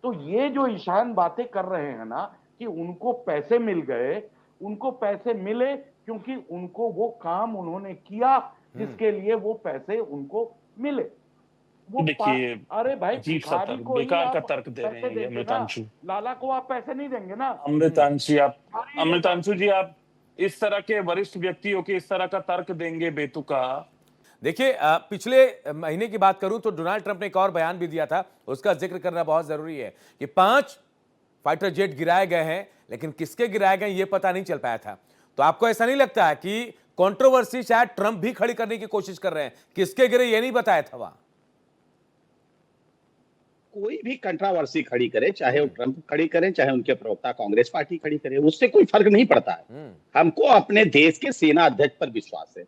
S7: तो ये जो ईशान बातें कर रहे हैं ना, कि उनको पैसे मिल गए, उनको पैसे मिले क्योंकि उनको वो काम उन्होंने किया जिसके लिए वो पैसे उनको मिले। वो
S4: देखिए,
S7: अरे भाई,
S4: अजीब सा
S7: भिखारी
S4: तर्क,
S7: को ही
S4: बेकार का
S7: आप
S4: तर्क दे रहे
S7: पैसे
S4: हैं ये
S7: देंगे ना,
S4: अमृतांशु।
S7: लाला को आप पैसे नहीं देंगे ना।
S4: अमृतांशु जी, आप इस तरह के वरिष्ठ व्यक्तियों के इस तरह का तर्क देंगे बेतुका?
S1: देखिए, पिछले महीने की बात करूं तो डोनाल्ड ट्रंप ने एक और बयान भी दिया था, उसका जिक्र करना बहुत जरूरी है, कि 5 फाइटर जेट गिराए गए हैं, लेकिन किसके गिराए गए ये पता नहीं चल पाया था। तो आपको ऐसा नहीं लगता है कि कंट्रोवर्सी शायद ट्रंप भी खड़ी करने की कोशिश कर रहे हैं? किसके गिरे ये नहीं बताया था वहां।
S5: कोई भी कंट्रोवर्सी खड़ी करे, चाहे वो ट्रंप खड़ी करे, चाहे उनके प्रवक्ता कांग्रेस पार्टी खड़ी करे, उससे कोई फर्क नहीं पड़ता है। हमको अपने देश के सेना अध्यक्ष पर विश्वास है।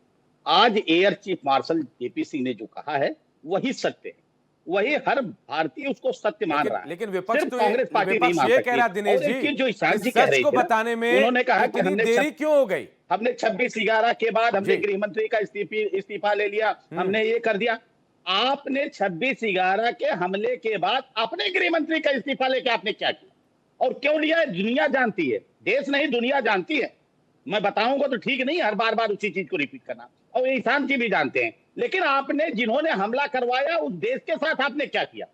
S5: आज air chief marshal JP Singh ने जो कहा है वही सत्य है, वही हर भारतीय उसको सत्य मान रहा है।
S1: लेकिन विपक्ष
S5: सिर्फ
S1: तो
S5: कांग्रेस पार्टी नहीं
S1: विपक्ष
S5: मान
S1: ये
S5: सकती।
S1: कह रहा दिनेश
S5: और एक
S1: जी,
S5: चीज जो ईशान जी
S1: इस
S5: कह
S1: सच
S5: रहे
S1: को
S5: थे ना,
S1: बताने में
S5: उन्होंने कहा कि
S1: इतनी देरी क्यों हो गई?
S5: हमने 26/11 के बाद हमने
S1: जी।
S5: गृह मंत्री का इस्तीफा ले लिया, हमने ये कर दिया। आपने 26/11 के हमले के बाद अपने गृह मंत्री का इस्तीफा लेके आपने क्या किया और क्यों लिया है? दुनिया जानती है, देश नहीं दुनिया जानती है। मैं बताऊंगा तो ठीक नहीं, हर बार बार उसी चीज को रिपीट करना, और ईशान जी भी जानते हैं। लेकिन आपने जिन्होंने हमला करवाया उस देश के साथ आपने क्या किया?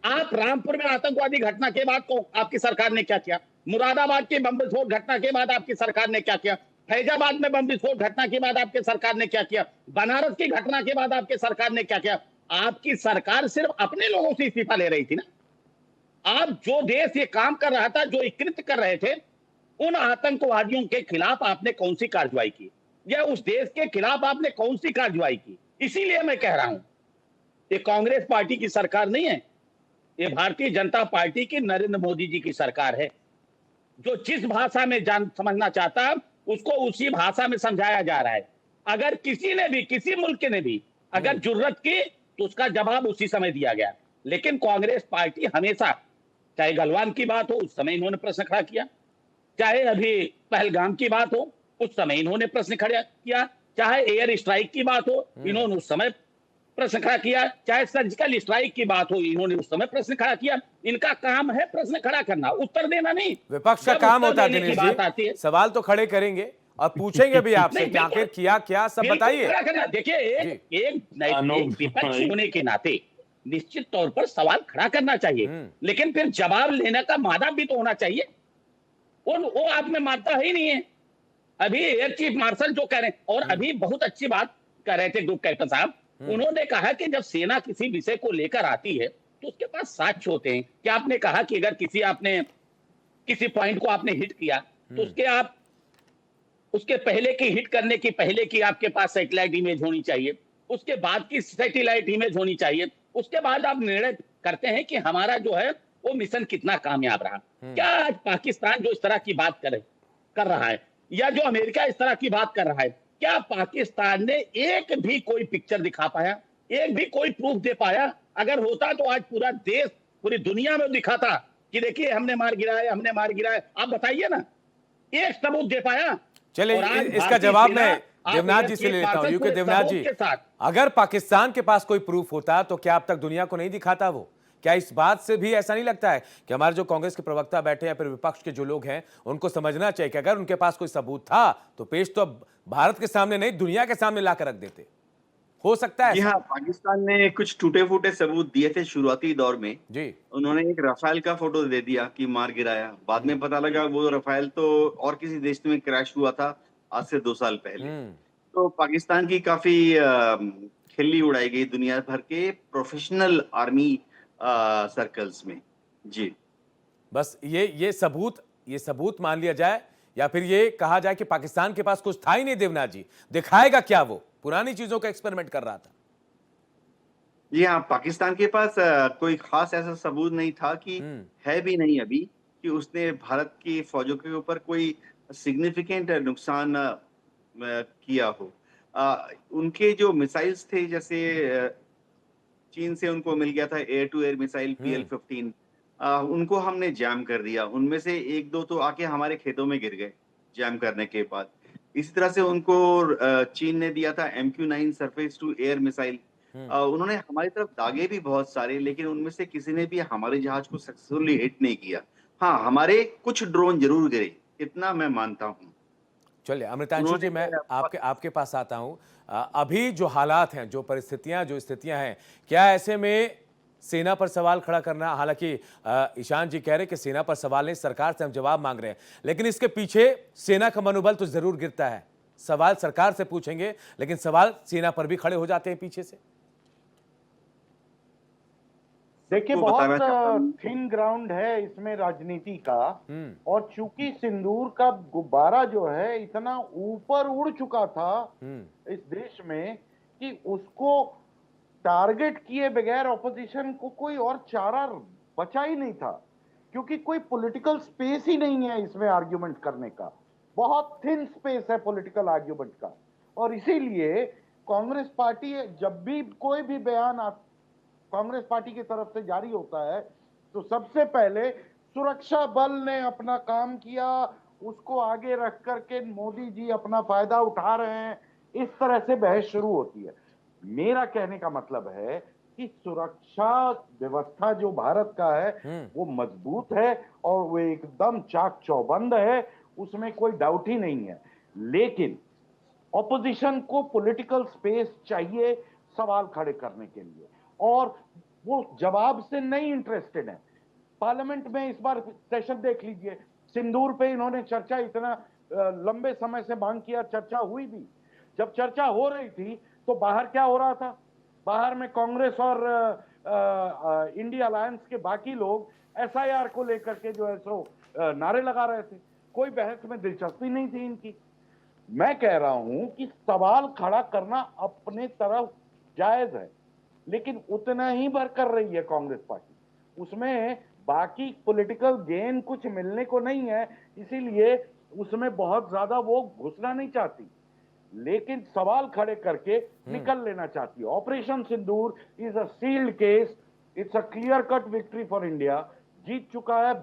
S5: आप रामपुर में आतंकवादी घटना के बाद को आपकी सरकार ने क्या किया? मुरादाबाद की बम विस्फोट घटना के बाद आपकी सरकार ने क्या किया? फैजाबाद में बम विस्फोट घटना के बाद आपकी सरकार ने क्या किया? बनारस की घटना के बाद आपकी सरकार ने क्या किया? आपकी सरकार सिर्फ अपने लोगों से इस्तीफा ले रही थी ना। आप जो देश ये काम कर रहा था, जो कृत्य कर रहे थे, उन आतंकवादियों के खिलाफ आपने कौन सी कार्रवाई की, या उस देश के खिलाफ आपने कौन सी कार्रवाई की? इसीलिए मैं कह रहा हूं, ये कांग्रेस पार्टी की सरकार नहीं है, ये भारतीय जनता पार्टी की नरेंद्र मोदी जी की सरकार है। जो जिस भाषा में जान समझना चाहता उसको उसी भाषा में समझाया जा रहा है। अगर किसी ने भी, किसी मुल्क ने भी अगर जुर्रत की तो उसका जवाब उसी समय दिया गया। लेकिन कांग्रेस पार्टी हमेशा, चाहे गलवान की बात हो उस समय इन्होंने प्रश्न खड़ा किया, चाहे अभी पहलगाम की बात हो उस समय इन्होंने प्रश्न खड़ा किया, चाहे एयर स्ट्राइक की बात हो इन्होंने उस समय प्रश्न खड़ा किया, चाहे सर्जिकल स्ट्राइक की बात हो इन्होंने उस समय प्रश्न खड़ा किया। इनका काम है प्रश्न खड़ा करना, उत्तर देना नहीं।
S1: विपक्ष का
S5: जब
S1: काम
S5: उत्तर
S1: होता है
S5: देने की
S1: दिनेश
S5: बात आती
S1: जी,
S5: है,
S1: सवाल तो खड़े करेंगे और पूछेंगे भी आपसे
S5: नहीं,
S1: कि आखिर
S5: बिल्कुल।
S1: किया क्या, सब
S5: बिल्कुल
S1: बताइए।
S5: खड़ा करना। देखिए एक विपक्ष होने के नाते निश्चित तौर पर सवाल खड़ा करना चाहिए, लेकिन फिर जवाब लेने का मादा भी तो होना चाहिए। वो आप में मानता ही नहीं है। अभी एयर चीफ मार्शल जो कह रहे हैं, और अभी बहुत अच्छी बात कर रहे थे ग्रुप कैप्टन साहब, उन्होंने कहा कि जब सेना किसी विषय को लेकर आती है तो उसके पास साक्ष्य होते हैं। क्या आपने कहा कि अगर किसी पॉइंट को आपने हिट किया तो उसके पहले की हिट करने की पहले की आपके पास सैटेलाइट इमेज होनी चाहिए, उसके बाद की सैटेलाइट इमेज होनी चाहिए, उसके बाद आप निर्णय करते हैं कि हमारा जो है वो मिशन कितना कामयाब रहा। क्या आज पाकिस्तान जो इस तरह की बात कर रहा है, या जो अमेरिका इस तरह की बात कर रहा है, क्या पाकिस्तान ने एक भी कोई पिक्चर दिखा पाया, एक भी कोई प्रूफ दे पाया? अगर होता तो आज पूरा देश, पूरी दुनिया में दिखाता कि देखिए हमने मार गिराया, हमने मार गिराया। आप बताइए ना, एक सबूत दे पाया?
S1: चलिए
S5: और आज
S1: इसका
S5: भारतीय
S1: जवाब
S5: सेना,
S1: मैं
S5: आप
S1: देवनाथ
S5: एयर
S1: जी से
S5: चीफ
S1: ले लेता हूं।
S5: मार्शल
S1: यूके
S5: पूरे
S1: देवनाथ
S5: सबूत
S1: जी,
S5: के साथ।
S1: अगर पाकिस्तान के पास कोई प्रूफ होता तो क्या अब तक दुनिया को नहीं दिखाता वो? क्या इस बात से भी ऐसा नहीं लगता है कि हमारे जो कांग्रेस के प्रवक्ता बैठे या फिर विपक्ष के जो लोग हैं उनको समझना चाहिए कि अगर उनके पास कोई सबूत था तो पेश तो अब भारत के सामने नहीं दुनिया के सामने लाकर रख देते? हो सकता है
S6: जी
S1: ऐसा?
S6: हाँ, पाकिस्तान ने कुछ टूटे-फूटे सबूत दिए थे शुरुआती दौर में।
S1: जी।
S6: उन्होंने एक राफेल का फोटो दे दिया कि मार गिराया। बाद में पता लगा वो राफेल तो और किसी देश में क्रैश हुआ था आज से 2 साल पहले। तो पाकिस्तान की काफ़ी खिल्ली उड़ाई गई दुनिया भर के प्रोफेशनल आर्मी सर्कल्स में। जी।
S1: बस ये सबूत मान लिया जाए या फिर ये कहा जाए कि पाकिस्तान के पास कुछ था ही नहीं देवनाथ जी, दिखाएगा क्या वो? पुरानी चीजों का एक्सपेरिमेंट कर रहा था।
S6: जी हाँ, पाकिस्तान के पास कोई खास ऐसा सबूत नहीं था कि है भी नहीं अभी कि उसने भारत की फौजों के ऊपर कोई सिग्निफिकेंट नुकसान किया हो। उनके जो मिसाइल्स थे जैसे चीन से उनको मिल गया था air to air missile PL-15, उनको हमने जैम कर दिया। उनमें से 1-2 तो आके हमारे खेतों में गिर गए जैम करने के बाद। इसी तरह से उनको चीन ने दिया था MQ-9 surface to air missile. उन्होंने हमारी तरफ दागे भी बहुत सारे, लेकिन उनमें से किसी ने भी हमारे जहाज को सक्सेसफुली हिट नहीं किया। हाँ, हमारे कुछ ड्रोन जरूर गिरे, इतना मैं मानता हूँ।
S1: चलिए अमृतांशु जी, मैं आपके पास आता हूं। अभी जो हालात हैं, जो परिस्थितियां, जो स्थितियां हैं, क्या ऐसे में सेना पर सवाल खड़ा करना, हालांकि ईशान जी कह रहे कि सेना पर सवाल नहीं, सरकार से हम जवाब मांग रहे हैं, लेकिन इसके पीछे सेना का मनोबल तो जरूर गिरता है। सवाल सरकार से पूछेंगे लेकिन सवाल सेना पर भी खड़े हो जाते हैं पीछे से।
S7: देखिए,
S6: आपको बताना चाहता हूँ।
S7: बहुत थिन ग्राउंड है इसमें राजनीति का, और चूंकि सिंदूर का गुब्बारा जो है इतना ऊपर उड़ चुका था इस देश में कि उसको टारगेट किए बगैर ऑपोजिशन को कोई और चारा बचा ही नहीं था, क्योंकि कोई पॉलिटिकल स्पेस ही नहीं है इसमें आर्ग्यूमेंट करने का। बहुत थिन स्पेस है पॉलिटिकल आर्ग्यूमेंट का, और इसीलिए कांग्रेस पार्टी जब भी कोई भी बयान कांग्रेस पार्टी की तरफ से जारी होता है तो सबसे पहले सुरक्षा बल ने अपना काम किया, उसको आगे रख करके मोदी जी अपना फायदा उठा रहे हैं, इस तरह से बहस शुरू होती है। मेरा कहने का मतलब है कि सुरक्षा व्यवस्था जो भारत का है वो मजबूत है और वो एकदम चाक चौबंद है, उसमें कोई डाउट ही नहीं है। लेकिन ऑपोजिशन को पॉलिटिकल स्पेस चाहिए सवाल खड़े करने के लिए, और वो जवाब से नहीं इंटरेस्टेड है। पार्लियामेंट में इस बार सेशन देख लीजिए, सिंदूर पे इन्होंने चर्चा इतना लंबे समय से मांग किया, चर्चा हुई भी। जब चर्चा हो रही थी तो बाहर क्या हो रहा था? बाहर में कांग्रेस और इंडिया अलायंस के बाकी लोग एसआईआर को लेकर के जो है सो नारे लगा रहे थे। कोई बहस में दिलचस्पी नहीं थी इनकी। मैं कह रहा हूं कि सवाल खड़ा करना अपने तरफ जायज है, लेकिन उतना ही भर कर रही है कांग्रेस पार्टी। उसमें बाकी पॉलिटिकल गेन कुछ मिलने को नहीं है, इसीलिए उसमें बहुत ज्यादा वो घुसना नहीं चाहती, लेकिन सवाल खड़े करके निकल लेना चाहती है। Operation Sindoor is a sealed case, it's a clear cut victory for India. जीत चुका है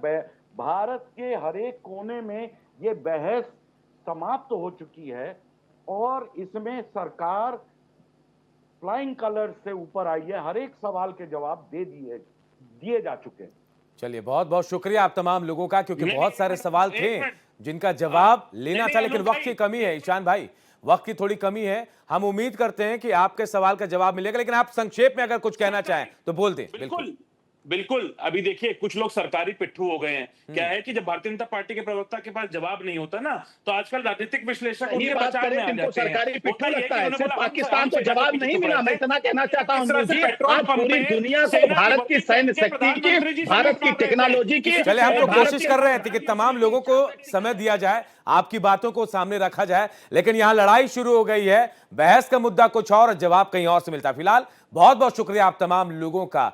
S7: भारत के हर एक कोने में, ये बहस समाप्त हो चुकी है और इसमें सरकार फ्लाइंग कलर्स से ऊपर आई है। हर एक सवाल के जवाब दिए जा चुके हैं।
S1: चलिए, बहुत बहुत शुक्रिया आप तमाम लोगों का, क्योंकि
S4: नहीं,
S1: बहुत सारे सवाल
S4: एक
S1: थे
S4: मिनट।
S1: जिनका जवाब लेना
S4: नहीं,
S1: था, लेकिन
S4: अनूप
S1: वक्त की
S4: भाई।
S1: कमी है। ईशान भाई, वक्त की थोड़ी कमी है। हम उम्मीद करते हैं कि आपके सवाल का जवाब मिलेगा, लेकिन आप संक्षेप में अगर कुछ कहना चाहें तो बोल दें।
S4: बिल्कुल बिल्कुल। अभी देखिए, कुछ लोग सरकारी पिट्ठू हो गए हैं। क्या है कि जब भारतीय जनता पार्टी के प्रवक्ता के पास जवाब नहीं होता ना, तो आजकल राजनीतिक विश्लेषक
S5: सही
S4: उनके
S5: बात
S4: बचाव
S5: करें,
S4: में आ
S5: जिनको
S4: जाते हैं।
S5: सरकारी पिट्ठू
S4: होता ये
S5: लगता
S4: कि
S5: है,
S4: उन्होंने
S5: सिर्फ
S4: बोला,
S5: पाकिस्तान को
S4: सेना
S5: जवाब
S4: के
S5: नहीं
S4: पीछे
S5: मिला।
S4: रहते
S5: मैं
S4: हैं।
S5: इतना कहना चाहता हूं
S4: इस तरह से
S5: जी,
S4: पेट्रोल
S5: आज
S4: पंप
S5: पूरी
S4: पे
S5: दुनिया को
S4: सेना
S5: भारत
S4: की
S5: की सैन्य
S4: वर्दी
S5: शक्ति
S4: पहन के
S5: की,
S4: प्रधानमंत्री जी
S5: भारत की
S4: सैल्यूट मार रहे थे।
S5: टेक्नोलॉजी की,
S1: चले, हम लोग
S5: भारत
S1: कोशिश कर रहे थे कि तमाम लोगों को समय दिया जाए, आपकी बातों को सामने रखा जाए, लेकिन यहां लड़ाई शुरू हो गई है। बहस का मुद्दा कुछ और जवाब कहीं और से मिलता है। फिलहाल बहुत बहुत शुक्रिया आप तमाम लोगों का।